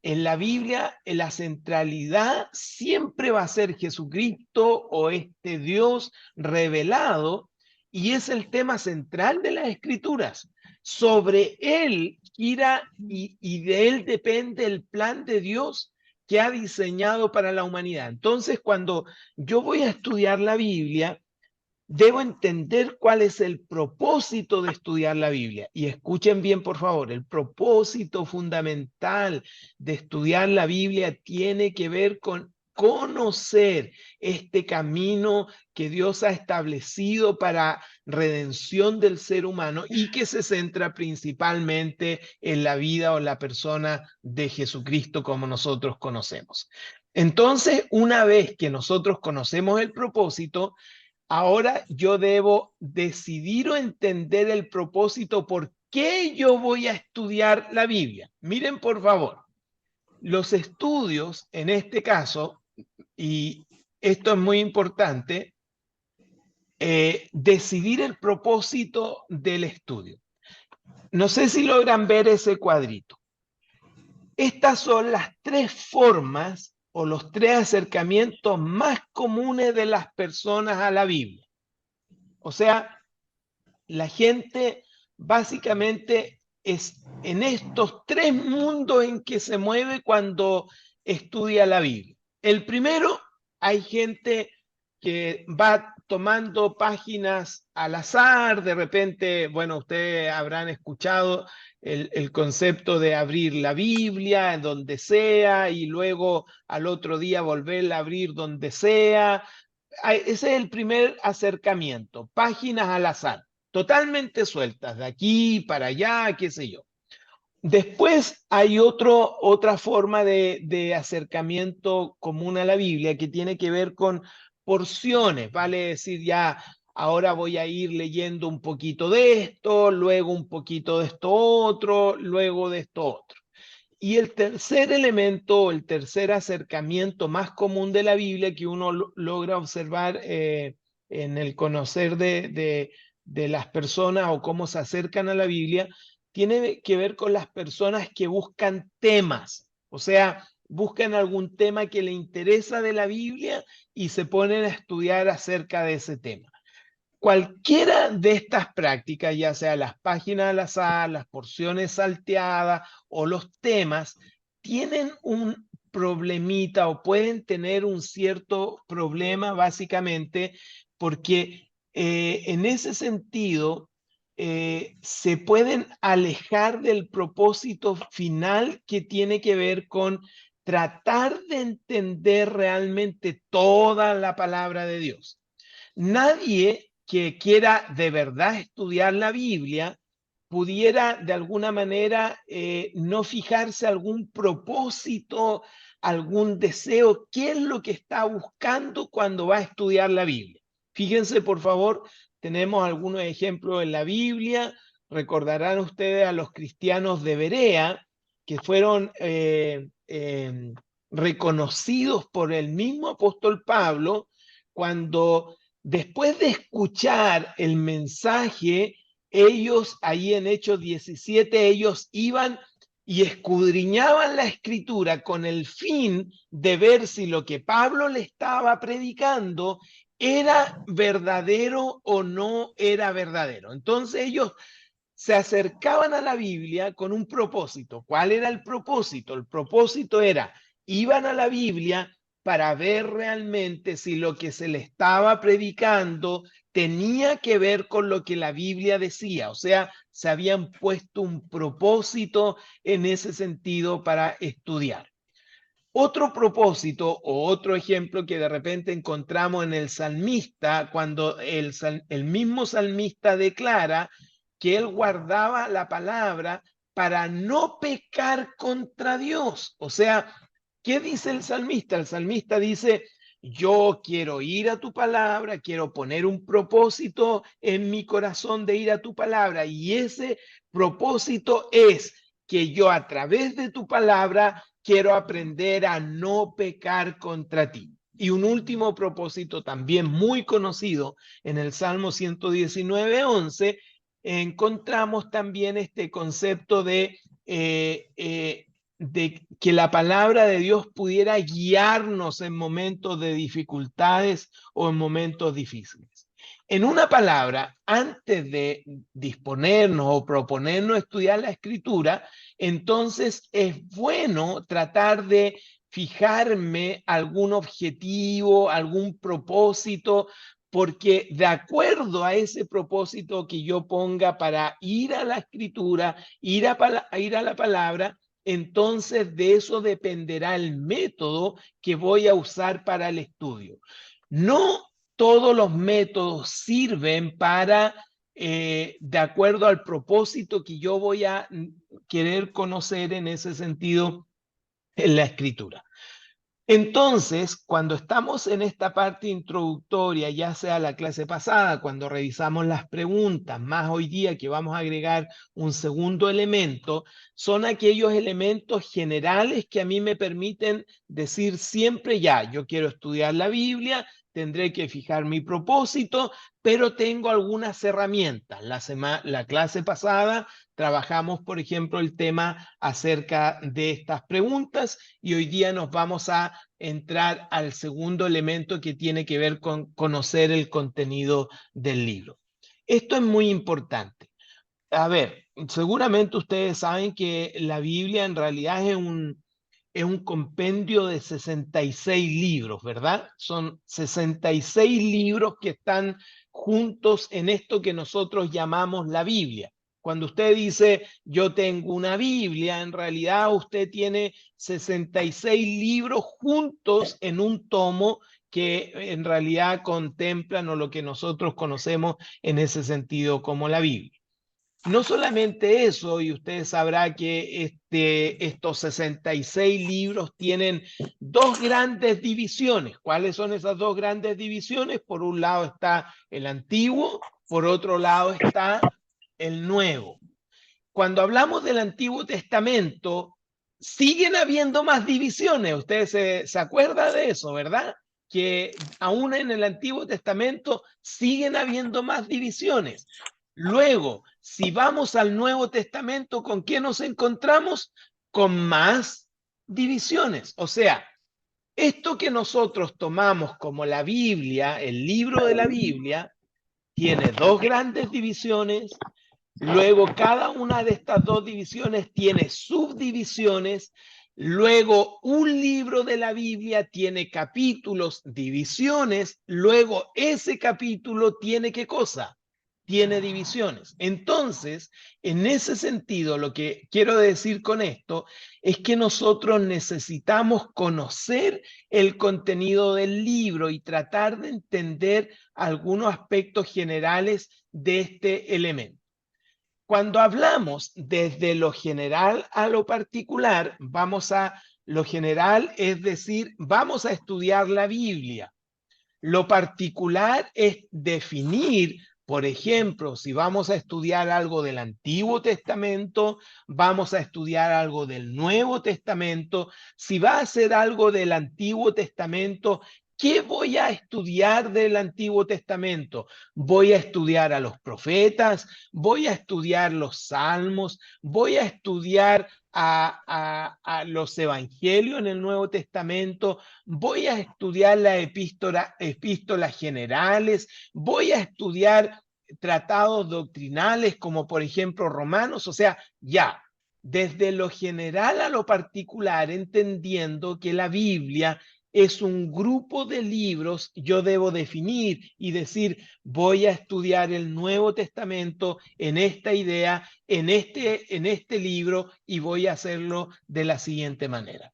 en la Biblia, en la centralidad siempre va a ser Jesucristo o este Dios revelado, y es el tema central de las Escrituras. Sobre él gira y de él depende el plan de Dios que ha diseñado para la humanidad. Entonces, cuando yo voy a estudiar la Biblia, debo entender cuál es el propósito de estudiar la Biblia. Y escuchen bien, por favor, el propósito fundamental de estudiar la Biblia tiene que ver con conocer este camino que Dios ha establecido para redención del ser humano y que se centra principalmente en la vida o la persona de Jesucristo como nosotros conocemos. Entonces, una vez que nosotros conocemos el propósito, ahora yo debo decidir o entender el propósito por qué yo voy a estudiar la Biblia. Miren, por favor, los estudios en este caso, y esto es muy importante, decidir el propósito del estudio. No sé si logran ver ese cuadrito. Estas son las tres formas o los tres acercamientos más comunes de las personas a la Biblia. O sea, la gente básicamente es en estos tres mundos en que se mueve cuando estudia la Biblia. El primero, hay gente que va tomando páginas al azar, de repente, bueno, ustedes habrán escuchado el concepto de abrir la Biblia en donde sea y luego al otro día volverla a abrir donde sea. Ese es el primer acercamiento, páginas al azar, totalmente sueltas, de aquí para allá, qué sé yo. Después hay otra forma de acercamiento común a la Biblia que tiene que ver con porciones, vale decir, ya ahora voy a ir leyendo un poquito de esto, luego un poquito de esto otro, luego de esto otro. Y el tercer elemento, el tercer acercamiento más común de la Biblia que uno logra observar en el conocer de las personas o cómo se acercan a la Biblia, tiene que ver con las personas que buscan temas, o sea, buscan algún tema que le interesa de la Biblia y se ponen a estudiar acerca de ese tema. Cualquiera de estas prácticas, ya sea las páginas al azar, las porciones salteadas o los temas, tienen un problemita o pueden tener un cierto problema básicamente porque en ese sentido se pueden alejar del propósito final que tiene que ver con tratar de entender realmente toda la palabra de Dios. Nadie que quiera de verdad estudiar la Biblia pudiera de alguna manera no fijarse algún propósito, algún deseo, qué es lo que está buscando cuando va a estudiar la Biblia. Fíjense, por favor, tenemos algunos ejemplos en la Biblia. Recordarán ustedes a los cristianos de Berea, que fueron reconocidos por el mismo apóstol Pablo cuando después de escuchar el mensaje, ellos, ahí en Hechos 17, ellos iban y escudriñaban la escritura con el fin de ver si lo que Pablo le estaba predicando era verdadero o no era verdadero. Entonces ellos se acercaban a la Biblia con un propósito. ¿Cuál era el propósito? El propósito era, iban a la Biblia para ver realmente si lo que se le estaba predicando tenía que ver con lo que la Biblia decía. O sea, se habían puesto un propósito en ese sentido para estudiar. Otro propósito o otro ejemplo que de repente encontramos en el salmista, cuando el mismo salmista declara que él guardaba la palabra para no pecar contra Dios. O sea, ¿qué dice el salmista? El salmista dice, yo quiero ir a tu palabra, quiero poner un propósito en mi corazón de ir a tu palabra, y ese propósito es que yo a través de tu palabra quiero aprender a no pecar contra ti. Y un último propósito también muy conocido en el Salmo 119:11, encontramos también este concepto de que la palabra de Dios pudiera guiarnos en momentos de dificultades o en momentos difíciles. En una palabra, antes de disponernos o proponernos estudiar la Escritura, entonces es bueno tratar de fijarme algún objetivo, algún propósito, porque de acuerdo a ese propósito que yo ponga para ir a la Escritura, ir a la palabra, entonces de eso dependerá el método que voy a usar para el estudio. No todos los métodos sirven para, de acuerdo al propósito que yo voy a querer conocer en ese sentido en la Escritura. Entonces, cuando estamos en esta parte introductoria, ya sea la clase pasada, cuando revisamos las preguntas, más hoy día que vamos a agregar un segundo elemento, son aquellos elementos generales que a mí me permiten decir siempre ya, yo quiero estudiar la Biblia, tendré que fijar mi propósito, pero tengo algunas herramientas. La clase pasada trabajamos, por ejemplo, el tema acerca de estas preguntas, y hoy día nos vamos a entrar al segundo elemento que tiene que ver con conocer el contenido del libro. Esto es muy importante. A ver, seguramente ustedes saben que la Biblia en realidad es un compendio de 66 libros, ¿verdad? Son 66 libros que están juntos en esto que nosotros llamamos la Biblia. Cuando usted dice, yo tengo una Biblia, en realidad usted tiene 66 libros juntos en un tomo que en realidad contemplan o lo que nosotros conocemos en ese sentido como la Biblia. No solamente eso, y usted sabrá que estos 66 libros tienen dos grandes divisiones. ¿Cuáles son esas dos grandes divisiones? Por un lado está el Antiguo, por otro lado está el Nuevo. Cuando hablamos del Antiguo Testamento, siguen habiendo más divisiones. Ustedes se acuerdan de eso, ¿verdad? Que aún en el Antiguo Testamento siguen habiendo más divisiones. Luego, si vamos al Nuevo Testamento, ¿con qué nos encontramos? Con más divisiones. O sea, esto que nosotros tomamos como la Biblia, el libro de la Biblia, tiene dos grandes divisiones. Luego, cada una de estas dos divisiones tiene subdivisiones. Luego, un libro de la Biblia tiene capítulos, divisiones. Luego, ese capítulo tiene ¿qué cosa? Tiene divisiones. Entonces, en ese sentido, lo que quiero decir con esto es que nosotros necesitamos conocer el contenido del libro y tratar de entender algunos aspectos generales de este elemento. Cuando hablamos desde lo general a lo particular, vamos a lo general, es decir, vamos a estudiar la Biblia. Lo particular es definir, por ejemplo, si vamos a estudiar algo del Antiguo Testamento, vamos a estudiar algo del Nuevo Testamento. Si va a ser algo del Antiguo Testamento, ¿qué voy a estudiar del Antiguo Testamento? Voy a estudiar a los profetas, voy a estudiar los salmos, voy a estudiar a los evangelios en el Nuevo Testamento, voy a estudiar las epístolas generales, voy a estudiar tratados doctrinales como por ejemplo Romanos. O sea, ya, desde lo general a lo particular, entendiendo que la Biblia es un grupo de libros. Yo debo definir y decir, voy a estudiar el Nuevo Testamento en esta idea, en este libro, y voy a hacerlo de la siguiente manera.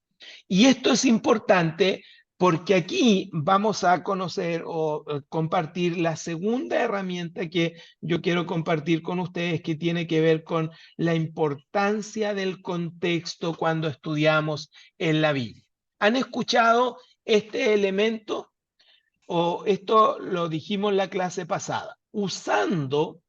Y esto es importante porque aquí vamos a conocer o compartir la segunda herramienta que yo quiero compartir con ustedes, que tiene que ver con la importancia del contexto cuando estudiamos en la Biblia. ¿Han escuchado este elemento? O esto lo dijimos en la clase pasada. Usando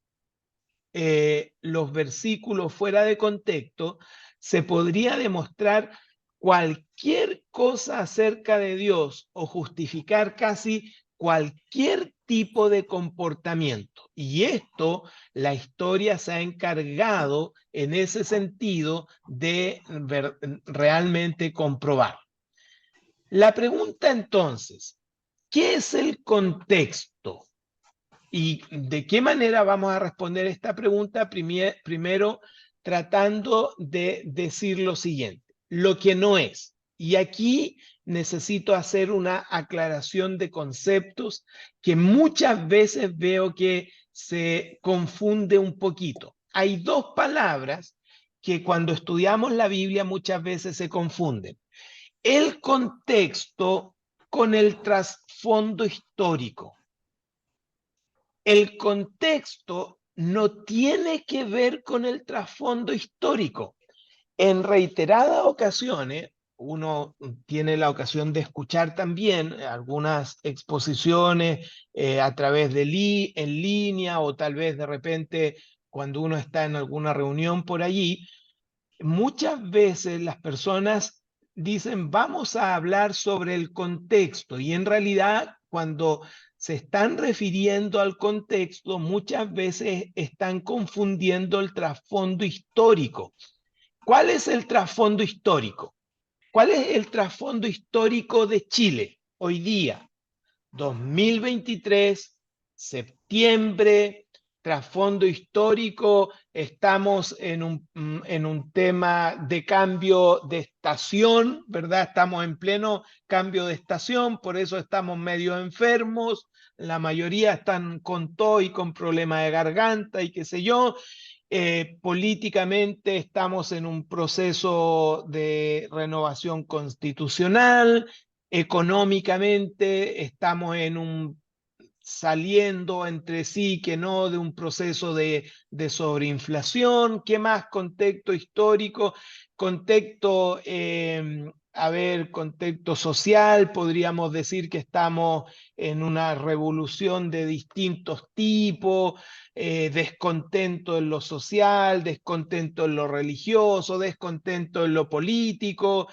los versículos fuera de contexto, se podría demostrar cualquier cosa acerca de Dios o justificar casi cualquier tipo de comportamiento. Y esto, la historia se ha encargado en ese sentido de realmente comprobar. La pregunta entonces, ¿qué es el contexto? ¿Y de qué manera vamos a responder esta pregunta? Primero, tratando de decir lo siguiente, lo que no es. Y aquí necesito hacer una aclaración de conceptos que muchas veces veo que se confunde un poquito. Hay dos palabras que cuando estudiamos la Biblia muchas veces se confunden. El contexto con el trasfondo histórico. El contexto no tiene que ver con el trasfondo histórico. En reiteradas ocasiones, uno tiene la ocasión de escuchar también algunas exposiciones a través de en línea, o tal vez de repente cuando uno está en alguna reunión por allí. Muchas veces las personas dicen, vamos a hablar sobre el contexto, y en realidad cuando se están refiriendo al contexto, muchas veces están confundiendo el trasfondo histórico. ¿Cuál es el trasfondo histórico? ¿Cuál es el trasfondo histórico de Chile hoy día? 2023, septiembre, trasfondo histórico, estamos en un tema de cambio de estación, ¿verdad? Estamos en pleno cambio de estación, por eso estamos medio enfermos, la mayoría están con tos y con problemas de garganta y qué sé yo. Políticamente estamos en un proceso de renovación constitucional. Económicamente estamos saliendo entre sí que no de un proceso de sobreinflación. ¿Qué más? Contexto histórico, contexto, contexto social. Podríamos decir que estamos en una revolución de distintos tipos, descontento en lo social, descontento en lo religioso, descontento en lo político.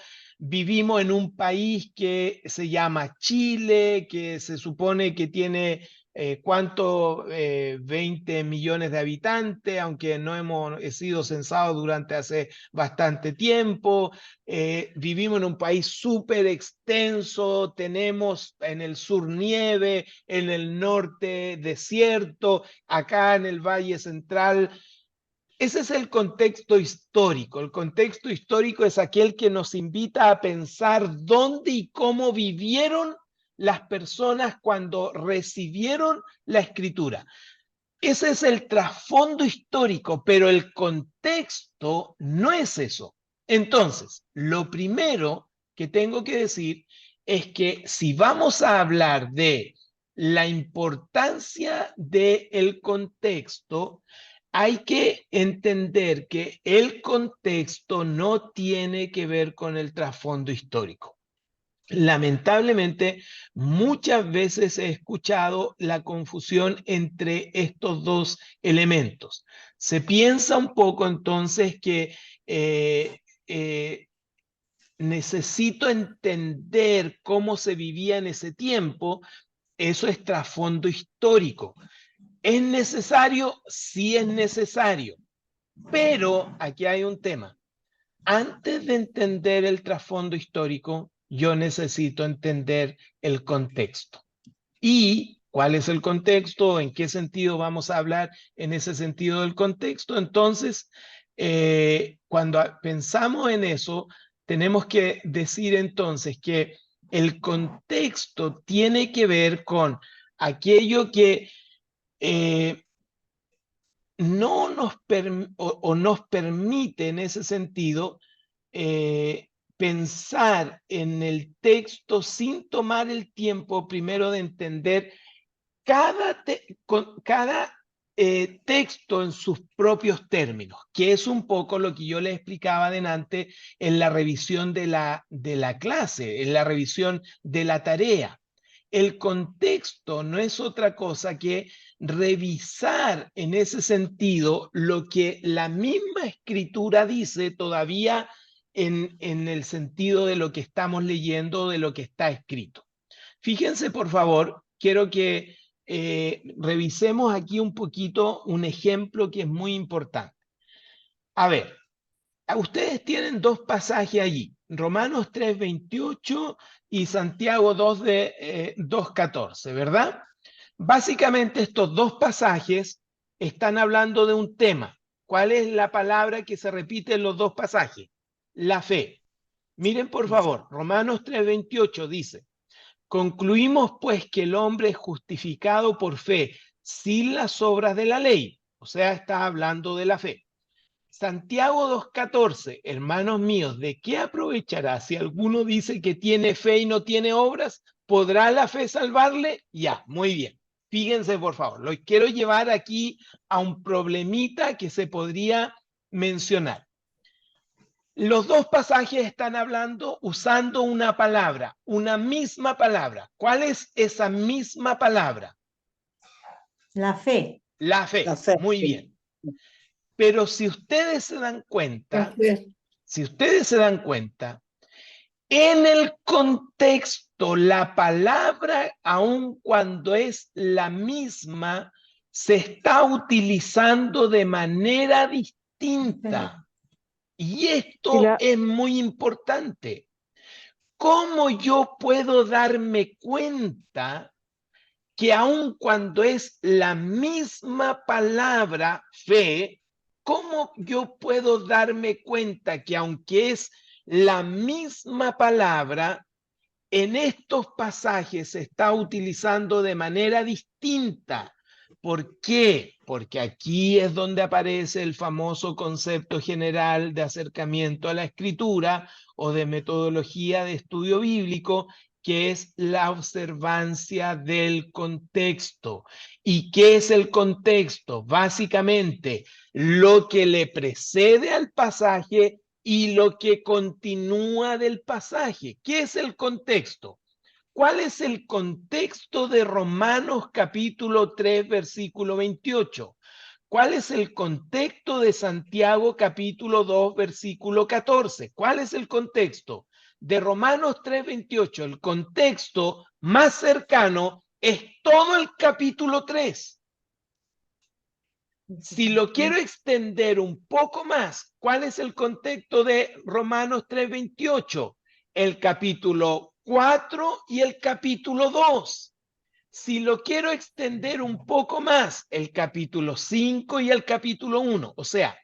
Vivimos en un país que se llama Chile, que se supone que tiene 20 millones de habitantes, aunque no hemos sido censados durante hace bastante tiempo. Vivimos en un país súper extenso, tenemos en el sur nieve, en el norte desierto, acá en el Valle Central. Ese es el contexto histórico. El contexto histórico es aquel que nos invita a pensar dónde y cómo vivieron las personas cuando recibieron la escritura. Ese es el trasfondo histórico, pero el contexto no es eso. Entonces, lo primero que tengo que decir es que si vamos a hablar de la importancia del contexto, hay que entender que el contexto no tiene que ver con el trasfondo histórico. Lamentablemente, muchas veces he escuchado la confusión entre estos dos elementos. Se piensa un poco entonces que necesito entender cómo se vivía en ese tiempo. Eso es trasfondo histórico. ¿Es necesario? Sí es necesario. Pero aquí hay un tema. Antes de entender el trasfondo histórico, yo necesito entender el contexto. ¿Y cuál es el contexto? ¿En qué sentido vamos a hablar en ese sentido del contexto? Entonces, cuando pensamos en eso, tenemos que decir entonces que El contexto tiene que ver con aquello que no nos nos permite en ese sentido pensar en el texto sin tomar el tiempo primero de entender cada texto en sus propios términos, que es un poco lo que yo les explicaba adelante en la revisión de la clase, en la revisión de la tarea. El contexto no es otra cosa que revisar en ese sentido lo que la misma escritura dice todavía en el sentido de lo que estamos leyendo, de lo que está escrito. Fíjense, por favor, quiero que revisemos aquí un poquito un ejemplo que es muy importante. A ver, ustedes tienen dos pasajes allí, Romanos 3:28 y Santiago 2:14, ¿verdad? Básicamente estos dos pasajes están hablando de un tema. ¿Cuál es la palabra que se repite en los dos pasajes? La fe. Miren, por favor, Romanos 3:28 dice: concluimos pues que el hombre es justificado por fe sin las obras de la ley. O sea, está hablando de la fe. Santiago 2:14, hermanos míos, ¿de qué aprovechará si alguno dice que tiene fe y no tiene obras? ¿Podrá la fe salvarle? Ya, muy bien. Fíjense, por favor, lo quiero llevar aquí a un problemita que se podría mencionar. Los dos pasajes están hablando usando una palabra, una misma palabra. ¿Cuál es esa misma palabra? La fe. La fe. La fe. Muy bien. Pero si ustedes se dan cuenta, en el contexto, la palabra, aun cuando es la misma, se está utilizando de manera distinta. Y esto es muy importante. ¿Cómo yo puedo darme cuenta que aun cuando es la misma palabra fe, cómo yo puedo darme cuenta que aunque es la misma palabra, en estos pasajes se está utilizando de manera distinta? ¿Por qué? Porque aquí es donde aparece el famoso concepto general de acercamiento a la escritura o de metodología de estudio bíblico, que es la observancia del contexto. ¿Y qué es el contexto? Básicamente, lo que le precede al pasaje y lo que continúa del pasaje. ¿Qué es el contexto? ¿Cuál es el contexto de Romanos capítulo 3, versículo 28? ¿Cuál es el contexto de Santiago capítulo 2, versículo 14? ¿Cuál es el contexto de Romanos 3, 28? El contexto más cercano es todo el capítulo 3. Si lo quiero extender un poco más, ¿cuál es el contexto de Romanos 3:28? El capítulo 4 y el capítulo 2. Si lo quiero extender un poco más, el capítulo 5 y el capítulo 1. O sea,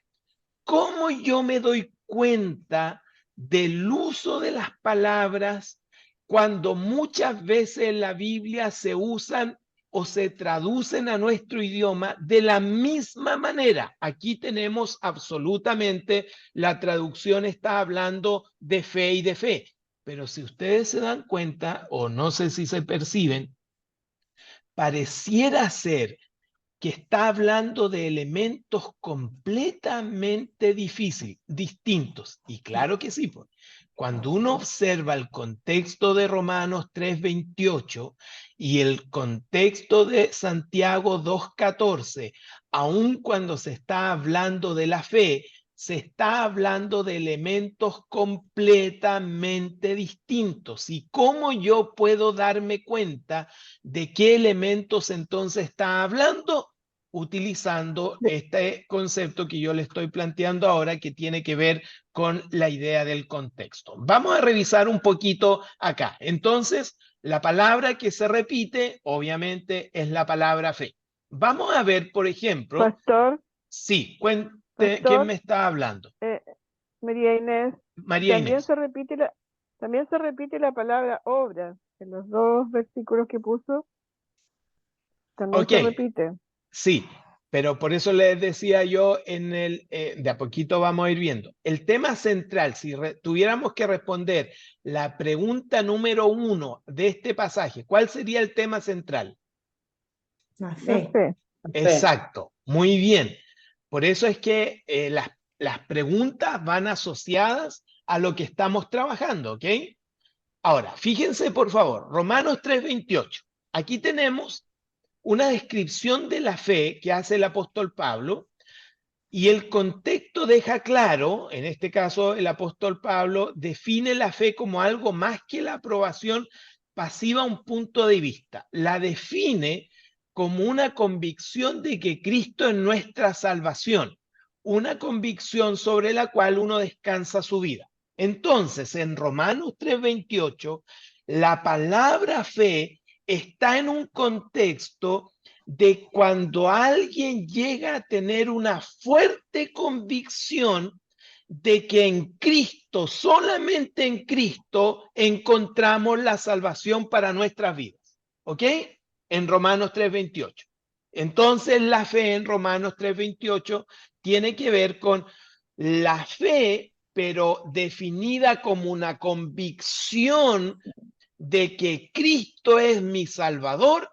¿cómo yo me doy cuenta del uso de las palabras cuando muchas veces en la Biblia se usan o se traducen a nuestro idioma de la misma manera? Aquí tenemos absolutamente, la traducción está hablando de fe y de fe, pero si ustedes se dan cuenta, o no sé si se perciben, pareciera ser que está hablando de elementos completamente distintos. Y claro que sí, pues, cuando uno observa el contexto de Romanos 3:28 y el contexto de Santiago 2:14, aun cuando se está hablando de la fe, se está hablando de elementos completamente distintos. ¿Y cómo yo puedo darme cuenta de qué elementos entonces está hablando? Utilizando este concepto que yo le estoy planteando ahora, que tiene que ver con la idea del contexto. Vamos a revisar un poquito acá. Entonces, la palabra que se repite, obviamente, es la palabra fe. Vamos a ver, por ejemplo. Pastor. Sí, cuente, Pastor, ¿quién me está hablando? María Inés. María También Inés. se repite También se repite la palabra obras en los dos versículos que puso. También Ok, se repite. sí, pero por eso les decía yo de a poquito vamos a ir viendo. El tema central, si tuviéramos que responder la pregunta número 1 de este pasaje, ¿cuál sería el tema central? La La fe. fe. Exacto, muy bien. Por eso es que las preguntas van asociadas a lo que estamos trabajando, ¿ok? Ahora, fíjense por favor, Romanos 3:28. Aquí tenemos una descripción de la fe que hace el apóstol Pablo y el contexto deja claro, en este caso el apóstol Pablo define la fe como algo más que la aprobación pasiva a un punto de vista. La define como una convicción de que Cristo es nuestra salvación, una convicción sobre la cual uno descansa su vida. Entonces, en Romanos 3:28, la palabra fe está en un contexto de cuando alguien llega a tener una fuerte convicción de que en Cristo, solamente en Cristo, encontramos la salvación para nuestras vidas. ¿Ok? En Romanos 3:28. Entonces la fe en Romanos 3:28 tiene que ver con la fe, pero definida como una convicción de que Cristo es mi Salvador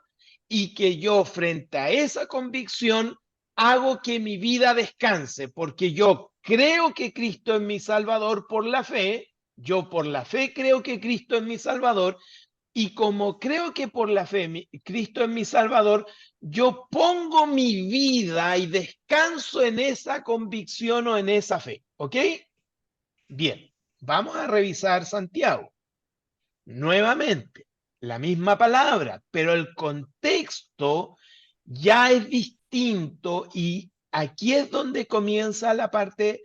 y que yo frente a esa convicción hago que mi vida descanse, porque yo creo que Cristo es mi Salvador por la fe, yo por la fe creo que Cristo es mi Salvador, y como creo que por la fe Cristo es mi Salvador, yo pongo mi vida y descanso en esa convicción o en esa fe, ¿ok? Bien, vamos a revisar Santiago. Nuevamente, la misma palabra, pero el contexto ya es distinto y aquí es donde comienza la parte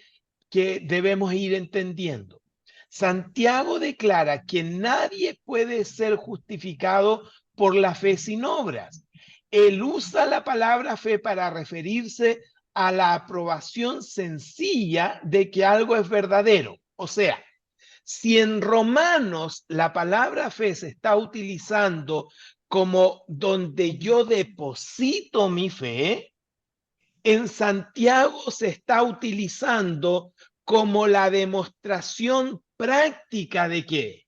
que debemos ir entendiendo. Santiago declara que nadie puede ser justificado por la fe sin obras. Él usa la palabra fe para referirse a la aprobación sencilla de que algo es verdadero. O sea, si en Romanos la palabra fe se está utilizando como donde yo deposito mi fe, en Santiago se está utilizando como la demostración práctica de qué,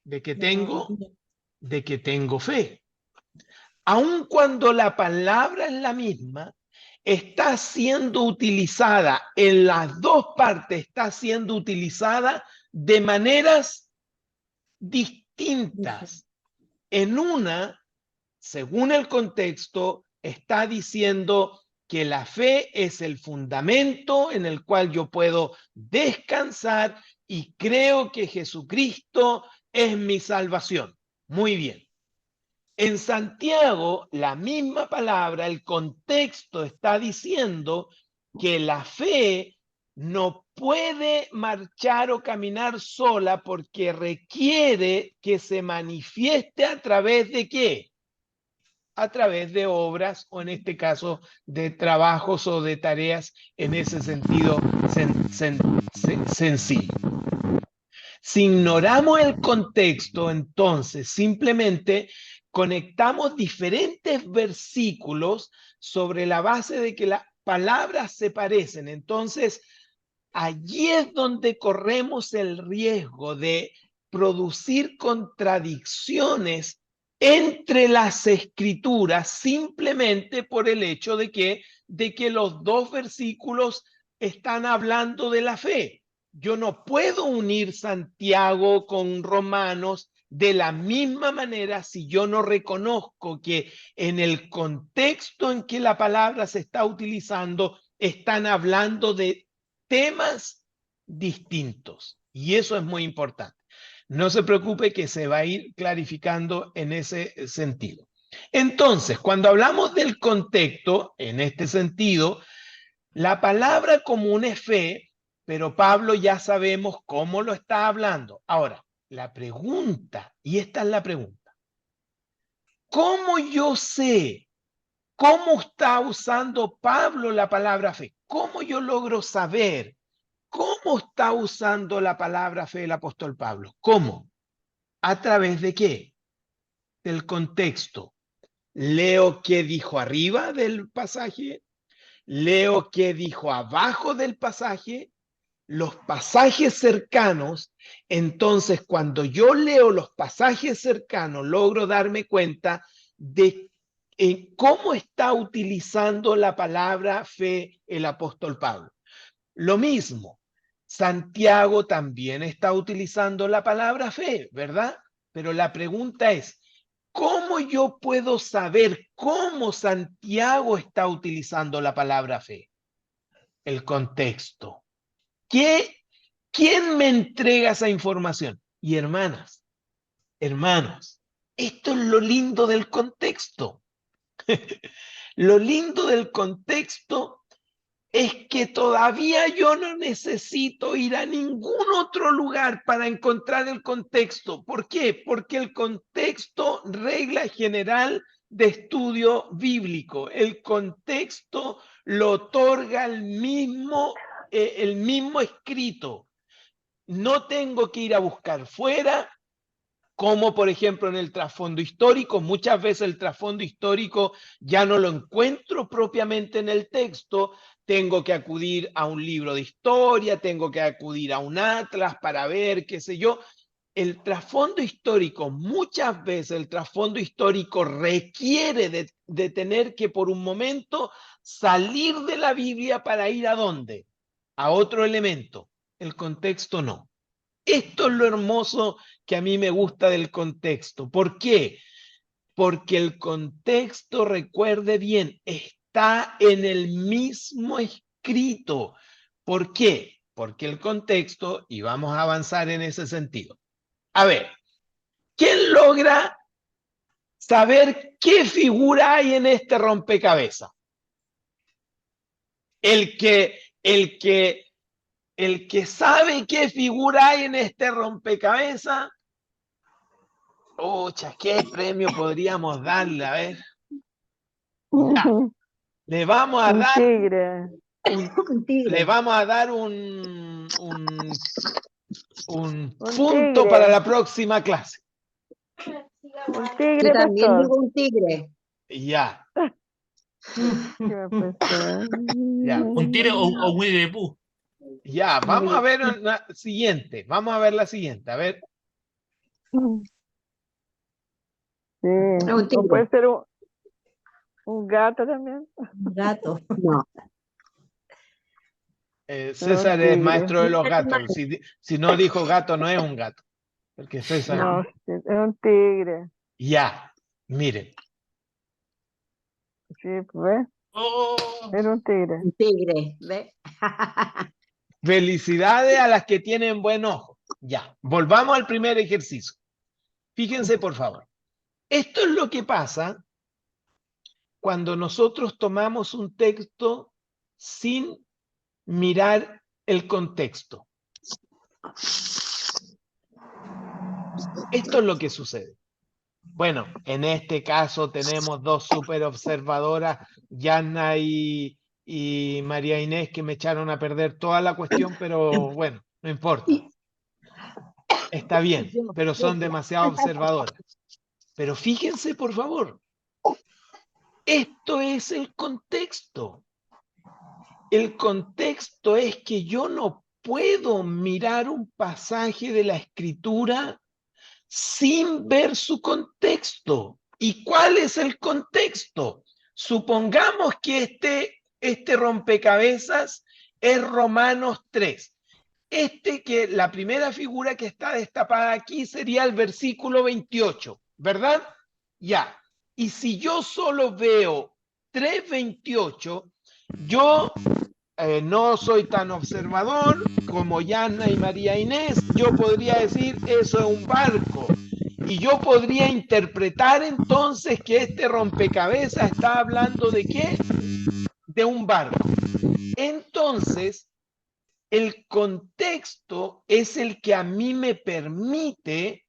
de que tengo fe. Aun cuando la palabra es la misma, está siendo utilizada en las dos partes, está siendo utilizada de maneras distintas. En una, según el contexto, está diciendo que la fe es el fundamento en el cual yo puedo descansar y creo que Jesucristo es mi salvación. Muy bien. En Santiago, la misma palabra, el contexto está diciendo que la fe no puede marchar o caminar sola porque requiere que se manifieste a través de ¿qué? A través de obras o en este caso de trabajos o de tareas en ese sentido sencillo. Si ignoramos el contexto, entonces simplemente conectamos diferentes versículos sobre la base de que las palabras se parecen. Entonces, allí es donde corremos el riesgo de producir contradicciones entre las escrituras simplemente por el hecho de que los dos versículos están hablando de la fe. Yo no puedo unir Santiago con Romanos de la misma manera si yo no reconozco que en el contexto en que la palabra se está utilizando están hablando de temas distintos. Y eso es muy importante. No se preocupe que se va a ir clarificando en ese sentido. Entonces, cuando hablamos del contexto, en este sentido, la palabra común es fe, pero Pablo ya sabemos cómo lo está hablando. Ahora, la pregunta, y esta es la pregunta, ¿cómo yo sé cómo está usando Pablo la palabra fe? ¿Cómo yo logro saber ¿Cómo está usando la palabra fe el apóstol Pablo? ¿Cómo? ¿A través de qué? Del contexto. Leo qué dijo arriba del pasaje, leo qué dijo abajo del pasaje, los pasajes cercanos. Entonces, cuando yo leo los pasajes cercanos, logro darme cuenta de cómo está utilizando la palabra fe el apóstol Pablo. Lo mismo, Santiago también está utilizando la palabra fe, ¿verdad? Pero la pregunta es, ¿cómo yo puedo saber cómo Santiago está utilizando la palabra fe? El contexto. ¿Quién me entrega esa información? Y hermanos, esto es lo lindo del contexto. Lo lindo del contexto es que todavía yo no necesito ir a ningún otro lugar para encontrar el contexto. ¿Por qué? Porque el contexto, regla general de estudio bíblico, el contexto lo otorga el mismo escrito. No tengo que ir a buscar fuera, como por ejemplo en el trasfondo histórico. Muchas veces el trasfondo histórico ya no lo encuentro propiamente en el texto, tengo que acudir a un libro de historia, tengo que acudir a un atlas para ver, qué sé yo. El trasfondo histórico, muchas veces el trasfondo histórico requiere de tener que por un momento salir de la Biblia para ir ¿a dónde? A otro elemento. El contexto no. Esto es lo hermoso que a mí me gusta del contexto. ¿Por qué? Porque el contexto, recuerde bien, está en el mismo escrito. ¿Por qué? Porque el contexto, y vamos a avanzar en ese sentido. A ver, ¿quién logra saber qué figura hay en este rompecabezas? El que sabe qué figura hay en este rompecabezas. Ocha, ¿qué premio podríamos darle? A ver. Ya. Le vamos a Un dar tigre. Un tigre. le vamos a dar un Un punto tigre. para la próxima clase. Un Yo tigre, también pastor. digo un tigre. Ya, ¿Qué me pasó? ya, Un tigre o un Winnie the Pooh. ya. Vamos a ver la siguiente. Vamos a ver la siguiente. A ver. Sí. Un O tigre. puede ser un gato también. Un gato. No. César No, es tigre. maestro de los Un gatos. animal. Si no dijo gato, no es un gato. Porque César. No, sí, es un tigre. Ya, miren. Sí, pues, Oh, era un tigre. Un tigre. ¿Ve? Felicidades a las que tienen buen ojo. Ya, volvamos al primer ejercicio. Fíjense, por favor. Esto es lo que pasa cuando nosotros tomamos un texto sin mirar el contexto. Esto es lo que sucede. Bueno, en este caso tenemos dos súper observadoras, Yanna y María Inés, que me echaron a perder toda la cuestión, pero bueno, no importa. Está bien, pero son demasiado observadoras. Pero fíjense, por favor, esto es el contexto. El contexto es que yo no puedo mirar un pasaje de la Escritura sin ver su contexto. ¿Y cuál es el contexto? Supongamos que este rompecabezas es Romanos 3. Que la primera figura que está destapada aquí sería el versículo 28, ¿verdad? Ya. Y si yo solo veo 3:28, yo no soy tan observador como Yanna y María Inés. Yo podría decir, eso es un barco. Y yo podría interpretar entonces que este rompecabezas está hablando de qué? De un barco. Entonces, el contexto es el que a mí me permite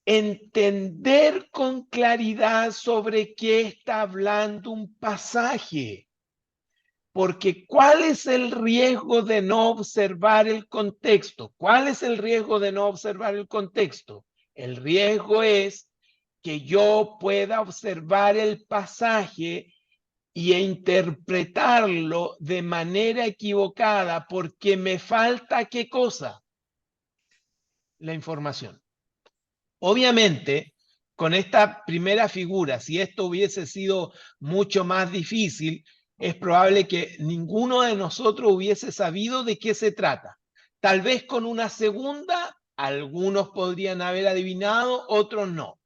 entender con claridad sobre qué está hablando un pasaje. Porque ¿cuál es el riesgo de no observar el contexto? ¿Cuál es el riesgo de no observar el contexto? El riesgo es que yo pueda observar el pasaje y interpretarlo de manera equivocada porque me falta ¿qué cosa? La información. Obviamente, con esta primera figura, si esto hubiese sido mucho más difícil, es probable que ninguno de nosotros hubiese sabido de qué se trata. Tal vez con una segunda, algunos podrían haber adivinado, otros no.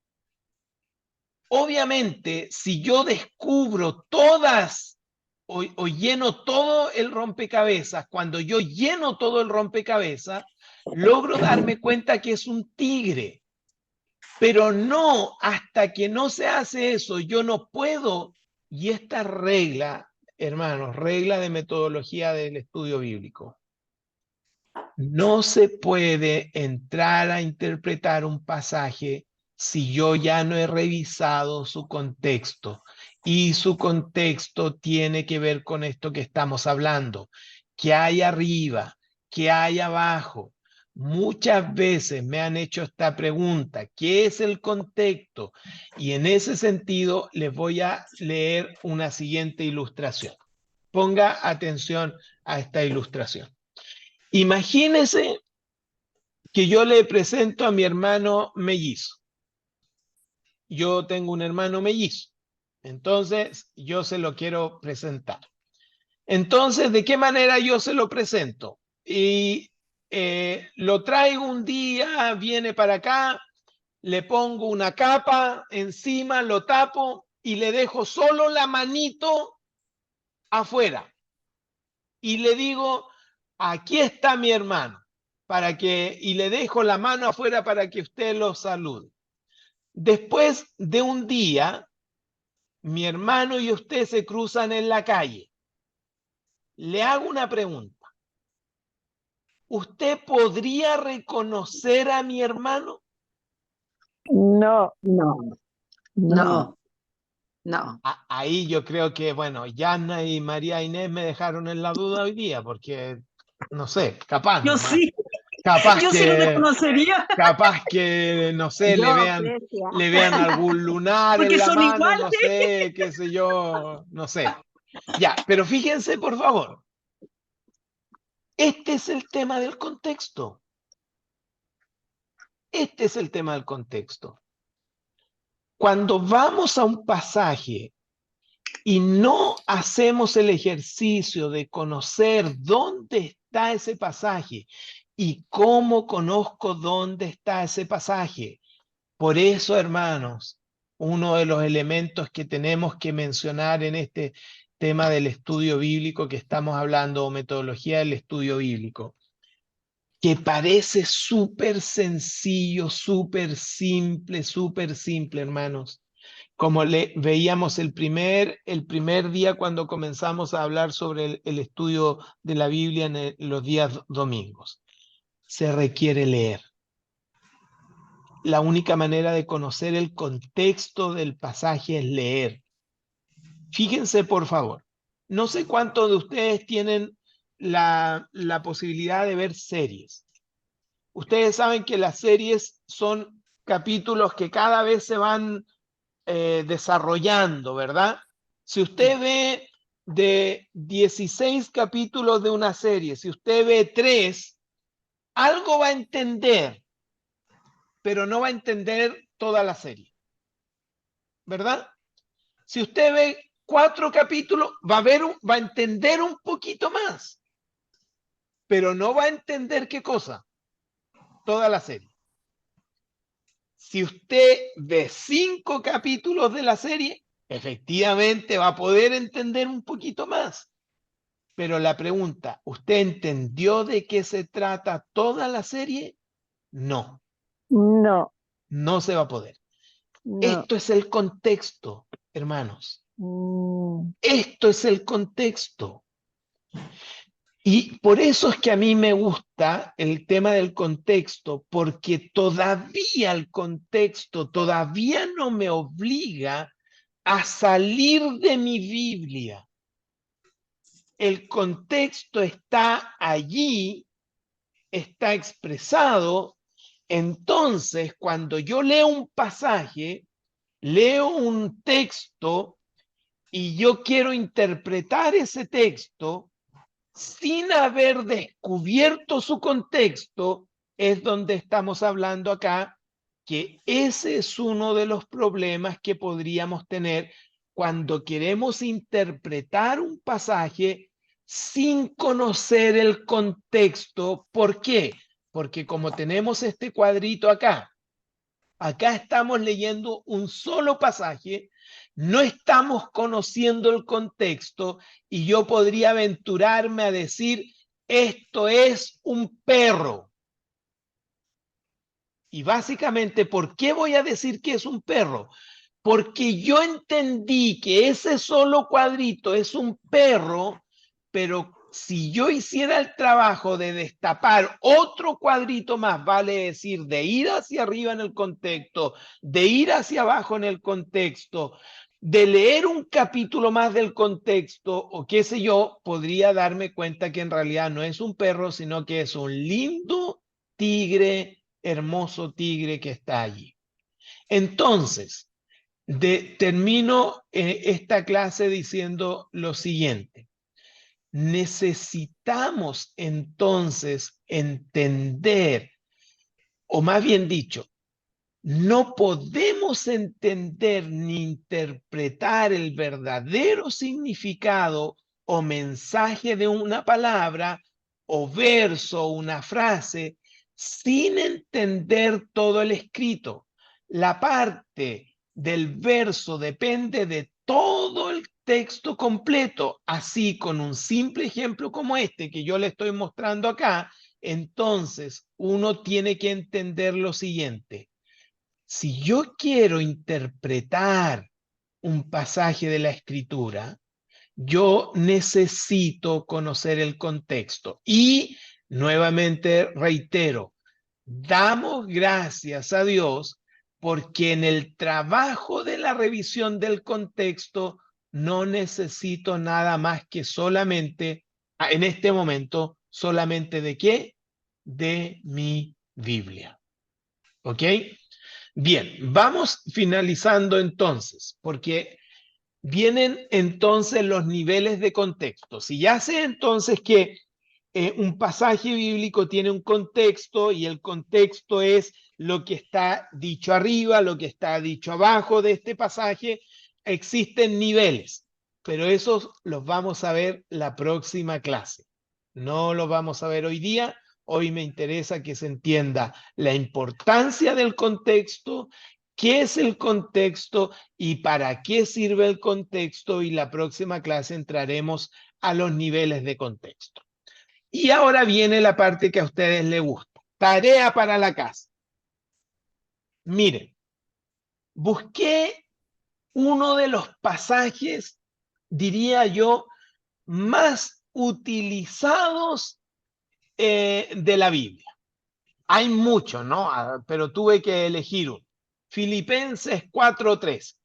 Obviamente, si yo descubro todas o lleno todo el rompecabezas, cuando yo lleno todo el rompecabezas, logro darme cuenta que es un tigre. Pero no, hasta que no se hace eso, yo no puedo. Y esta regla, hermanos, regla de metodología del estudio bíblico. No se puede entrar a interpretar un pasaje si yo ya no he revisado su contexto. Y su contexto tiene que ver con esto que estamos hablando. ¿Qué hay arriba? ¿Qué hay abajo? Muchas veces me han hecho esta pregunta, ¿qué es el contexto? Y en ese sentido les voy a leer una siguiente ilustración. Ponga atención a esta ilustración. Imagínese que yo le presento a mi hermano mellizo. Yo tengo un hermano mellizo. Entonces, yo se lo quiero presentar. Entonces, ¿de qué manera yo se lo presento? Y lo traigo un día, viene para acá, le pongo una capa encima, lo tapo y le dejo solo la manito afuera. Y le digo, aquí está mi hermano, y le dejo la mano afuera para que usted lo salude. Después de un día, mi hermano y usted se cruzan en la calle. Le hago una pregunta. ¿Usted podría reconocer a mi hermano? No, No, no. no, no. Ahí yo creo que, bueno, Yana y María Inés me dejaron en la duda hoy día, porque, no sé, capaz Yo nomás. sí, Capaz yo sí lo que, reconocería, no sé, Yo, le Grecia. vean algún lunar porque en la son mano, iguales. no sé, qué sé yo, no sé. Ya, pero fíjense, por favor, este es el tema del contexto. Este es el tema del contexto. Cuando vamos a un pasaje y no hacemos el ejercicio de conocer dónde está ese pasaje y cómo conozco dónde está ese pasaje, por eso, hermanos, uno de los elementos que tenemos que mencionar en este tema del estudio bíblico que estamos hablando, o metodología del estudio bíblico, que parece súper sencillo, súper simple, hermanos. Como veíamos el primer día cuando comenzamos a hablar sobre el estudio de la Biblia en los días domingos. Se requiere leer. La única manera de conocer el contexto del pasaje es leer. Fíjense, por favor, no sé cuántos de ustedes tienen la posibilidad de ver series. Ustedes saben que las series son capítulos que cada vez se van desarrollando, ¿verdad? Si usted ve de 16 capítulos de una serie, si usted ve 3, algo va a entender, pero no va a entender toda la serie, ¿verdad? Si usted ve 4 capítulos, va a entender un poquito más, pero no va a entender qué cosa, toda la serie. Si usted ve 5 capítulos de la serie, efectivamente va a poder entender un poquito más. Pero la pregunta, ¿usted entendió de qué se trata toda la serie? No, No, no se va a poder. no. Esto es el contexto, hermanos. Mm, Esto es el contexto. Y por eso es que a mí me gusta el tema del contexto, porque todavía el contexto todavía no me obliga a salir de mi Biblia. el contexto está allí, está expresado. Entonces, cuando yo leo un pasaje, leo un texto y yo quiero interpretar ese texto sin haber descubierto su contexto, es donde estamos hablando acá, que ese es uno de los problemas que podríamos tener cuando queremos interpretar un pasaje sin conocer el contexto. ¿Por qué? Porque como tenemos este cuadrito acá, acá estamos leyendo un solo pasaje, no estamos conociendo el contexto y yo podría aventurarme a decir, esto es un perro. Y básicamente, ¿por qué voy a decir que es un perro? Porque yo entendí que ese solo cuadrito es un perro, pero si yo hiciera el trabajo de destapar otro cuadrito más, vale decir, de ir hacia arriba en el contexto, de ir hacia abajo en el contexto, de leer un capítulo más del contexto, o qué sé yo, podría darme cuenta que en realidad no es un perro, sino que es un lindo tigre, hermoso tigre que está allí. Entonces, termino esta clase diciendo lo siguiente. Necesitamos entonces entender, o más bien dicho, no podemos entender ni interpretar el verdadero significado o mensaje de una palabra o verso o una frase sin entender todo el escrito. La parte del verso depende de todo el texto completo. Así, con un simple ejemplo como este que yo le estoy mostrando acá, entonces uno tiene que entender lo siguiente. Si yo quiero interpretar un pasaje de la Escritura, yo necesito conocer el contexto. Y nuevamente reitero, damos gracias a Dios porque en el trabajo de la revisión del contexto no necesito nada más que solamente, en este momento, solamente ¿de qué? De mi Biblia. ¿Ok? Bien, vamos finalizando entonces, porque vienen entonces los niveles de contexto. Si ya sé entonces que un pasaje bíblico tiene un contexto y el contexto es lo que está dicho arriba, lo que está dicho abajo de este pasaje, existen niveles, pero esos los vamos a ver la próxima clase. No los vamos a ver hoy día. Hoy me interesa que se entienda la importancia del contexto, qué es el contexto y para qué sirve el contexto, y la próxima clase entraremos a los niveles de contexto. Y ahora viene la parte que a ustedes les gusta. Tarea para la casa. Miren, busqué uno de los pasajes, diría yo, más utilizados de la Biblia. Hay muchos, ¿no? Pero tuve que elegir uno. Filipenses 4:3.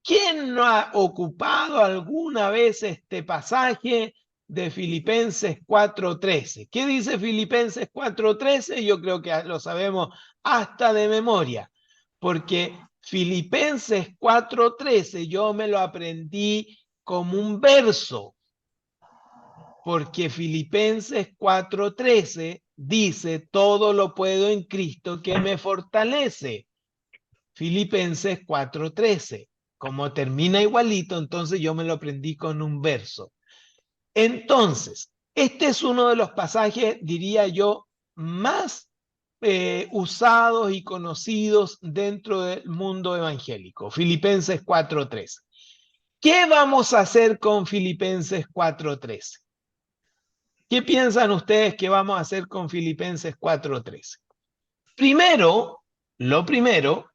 ¿Quién no ha ocupado alguna vez este pasaje de Filipenses 4:13? ¿Qué dice Filipenses 4:13? Yo creo que lo sabemos hasta de memoria, porque Filipenses 4:13 yo me lo aprendí como un verso, porque Filipenses 4:13 dice, todo lo puedo en Cristo que me fortalece. Filipenses 4:13. Como termina igualito, entonces yo me lo aprendí con un verso. Entonces, este es uno de los pasajes, diría yo, más usados y conocidos dentro del mundo evangélico. Filipenses 4:13. ¿Qué vamos a hacer con Filipenses 4:13? ¿Qué piensan ustedes que vamos a hacer con Filipenses 4:13? Primero, lo primero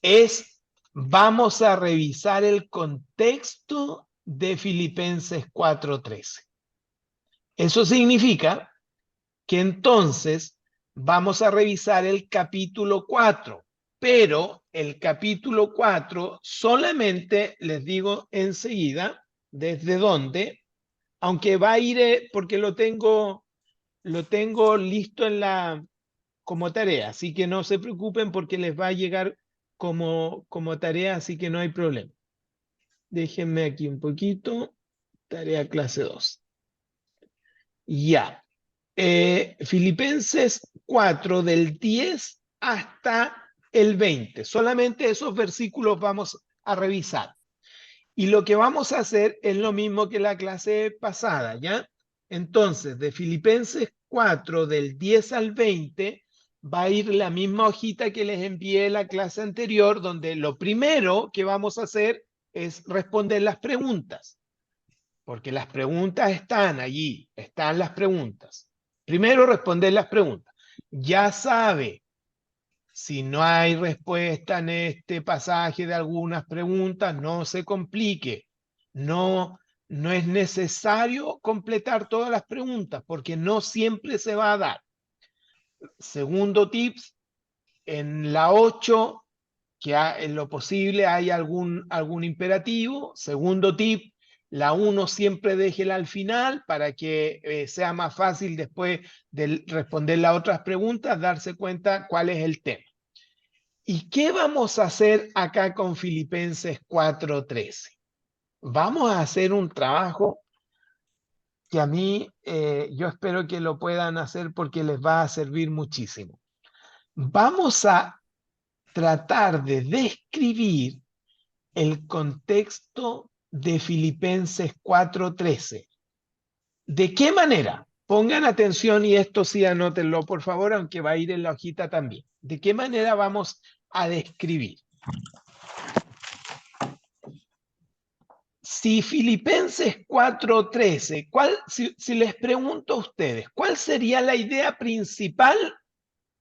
es, vamos a revisar el contexto de Filipenses 4:13. Eso significa que entonces vamos a revisar el capítulo 4, pero el capítulo 4 solamente, les digo enseguida, desde dónde, aunque va a ir, porque lo tengo listo como tarea, así que no se preocupen porque les va a llegar como tarea, así que no hay problema. Déjenme aquí un poquito, tarea clase 2. Ya. Filipenses 4 del 10 hasta el 20. Solamente esos versículos vamos a revisar. Y lo que vamos a hacer es lo mismo que la clase pasada, ¿ya? Entonces, de Filipenses 4 del 10 al 20 va a ir la misma hojita que les envié la clase anterior, donde lo primero que vamos a hacer es responder las preguntas. Porque las preguntas están allí, están las preguntas. Primero responder las preguntas. Ya sabe, si no hay respuesta en este pasaje de algunas preguntas, no se complique. No es necesario completar todas las preguntas porque no siempre se va a dar. Segundo tips, en la 8, que en lo posible hay algún imperativo. Segundo tip, la 1 siempre déjela al final para que sea más fácil después de responder las otras preguntas, darse cuenta cuál es el tema. ¿Y qué vamos a hacer acá con Filipenses 4:13? Vamos a hacer un trabajo que a mí, yo espero que lo puedan hacer porque les va a servir muchísimo. Vamos a tratar de describir el contexto de Filipenses 4:13. ¿De qué manera? Pongan atención y esto sí anótenlo, por favor, aunque va a ir en la hojita también. ¿De qué manera vamos a describir? Si Filipenses 4:13, si les pregunto a ustedes, ¿cuál sería la idea principal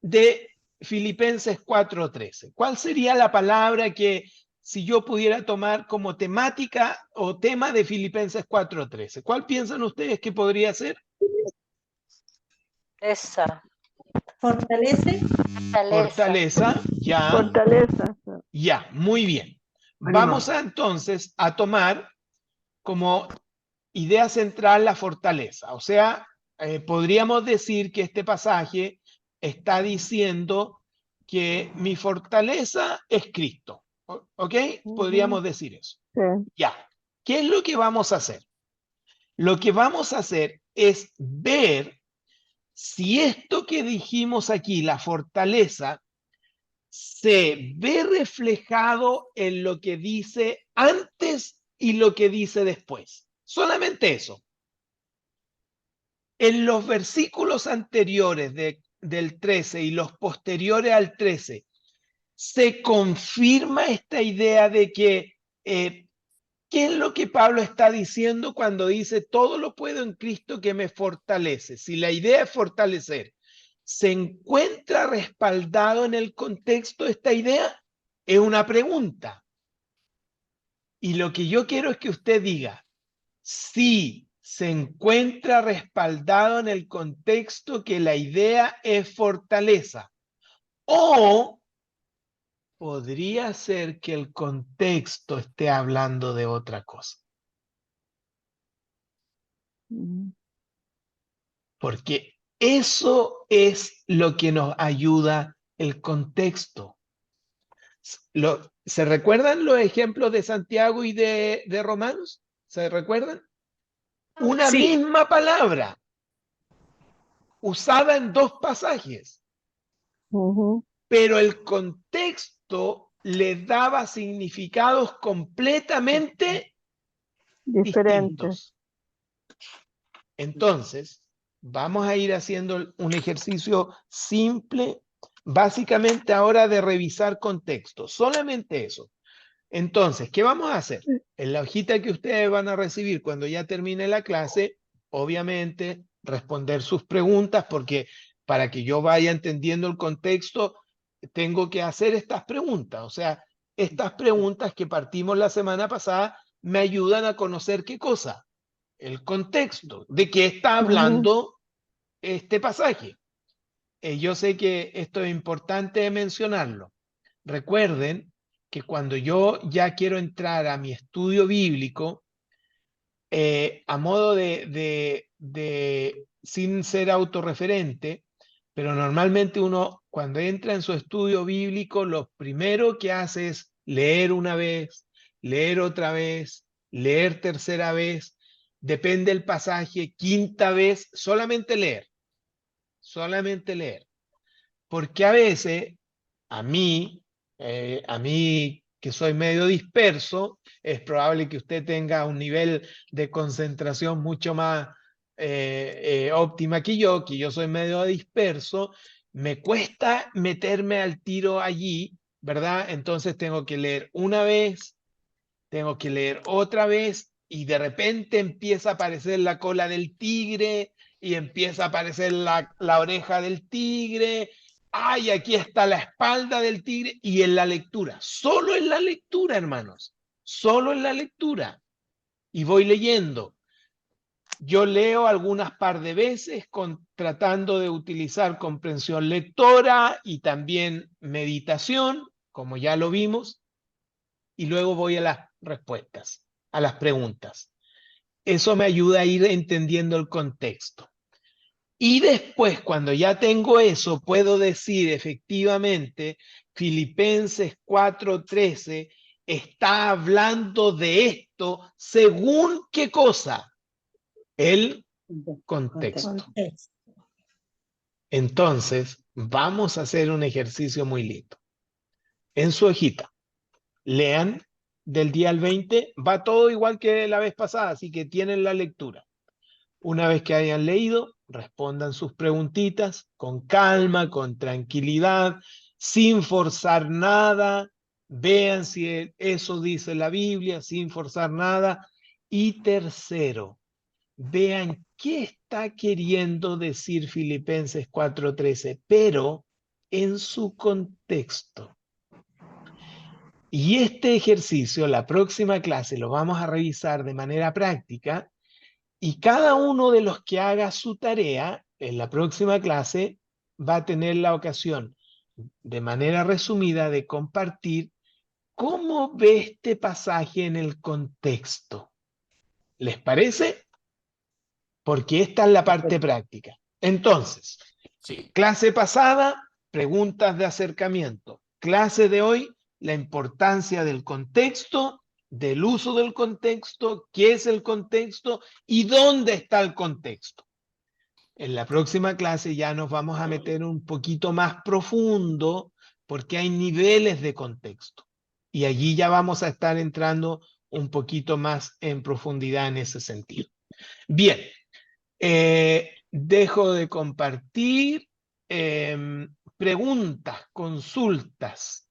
de Filipenses 4:13? ¿Cuál sería la palabra que si yo pudiera tomar como temática o tema de Filipenses 4:13? ¿Cuál piensan ustedes que podría ser? Esa. Fortalece. Fortaleza, ya, Fortaleza. ya, muy bien. Ánimo. Vamos entonces a tomar como idea central la fortaleza. O sea, podríamos decir que este pasaje está diciendo que mi fortaleza es Cristo. ¿Ok? Podríamos decir eso. Sí. Ya. ¿Qué es lo que vamos a hacer? Lo que vamos a hacer es ver si esto que dijimos aquí, la fortaleza, se ve reflejado en lo que dice antes y lo que dice después. Solamente eso. En los versículos anteriores del 13 y los posteriores al 13, se confirma esta idea de que, ¿qué es lo que Pablo está diciendo cuando dice todo lo puedo en Cristo que me fortalece? Si la idea es fortalecer, ¿se encuentra respaldado en el contexto esta idea? Es una pregunta. Y lo que yo quiero es que usted diga, sí, se encuentra respaldado en el contexto que la idea es fortaleza. O podría ser que el contexto esté hablando de otra cosa. Porque eso es lo que nos ayuda el contexto. ¿Se recuerdan los ejemplos de Santiago y de Romanos? ¿Se recuerdan? Una Sí. misma palabra usada en dos pasajes, pero el contexto le daba significados completamente Diferente. distintos. Entonces, vamos a ir haciendo un ejercicio simple, básicamente ahora de revisar contexto, solamente eso. Entonces, ¿qué vamos a hacer? En la hojita que ustedes van a recibir cuando ya termine la clase, obviamente responder sus preguntas, porque para que yo vaya entendiendo el contexto, tengo que hacer estas preguntas. O sea, estas preguntas que partimos la semana pasada me ayudan a conocer qué cosa, el contexto, de qué está hablando este pasaje. Yo sé que esto es importante mencionarlo. Recuerden que cuando yo ya quiero entrar a mi estudio bíblico, a modo sin ser autorreferente, pero normalmente uno cuando entra en su estudio bíblico, lo primero que hace es leer una vez, leer otra vez, leer tercera vez, depende del pasaje, quinta vez, solamente leer, porque a veces a mí que soy medio disperso, es probable que usted tenga un nivel de concentración mucho más óptima que yo soy medio disperso, me cuesta meterme al tiro allí, ¿verdad? Entonces tengo que leer una vez, tengo que leer otra vez y de repente empieza a aparecer la cola del tigre y empieza a aparecer la oreja del tigre. Ay, aquí está la espalda del tigre y en la lectura, solo en la lectura, hermanos, solo en la lectura. Y voy leyendo. Yo leo algunas par de veces tratando de utilizar comprensión lectora y también meditación, como ya lo vimos, y luego voy a las respuestas, a las preguntas. Eso me ayuda a ir entendiendo el contexto. Y después, cuando ya tengo eso, puedo decir efectivamente, Filipenses 4:13 está hablando de esto según qué cosa, el contexto. Contexto. Entonces, vamos a hacer un ejercicio muy lindo. En su hojita, lean del día al 20, va todo igual que la vez pasada, así que tienen la lectura. Una vez que hayan leído, respondan sus preguntitas con calma, con tranquilidad, sin forzar nada. Vean si eso dice la Biblia, sin forzar nada. Y tercero, vean qué está queriendo decir Filipenses 4:13, pero en su contexto. Y este ejercicio, la próxima clase, lo vamos a revisar de manera práctica. Y cada uno de los que haga su tarea en la próxima clase va a tener la ocasión, de manera resumida, de compartir cómo ve este pasaje en el contexto. ¿Les parece? Porque esta es la parte práctica. Entonces, Sí. clase pasada, preguntas de acercamiento. Clase de hoy, la importancia del contexto, del uso del contexto, qué es el contexto y dónde está el contexto. En la próxima clase ya nos vamos a meter un poquito más profundo porque hay niveles de contexto. Y allí ya vamos a estar entrando un poquito más en profundidad en ese sentido. Bien, dejo de compartir preguntas, consultas.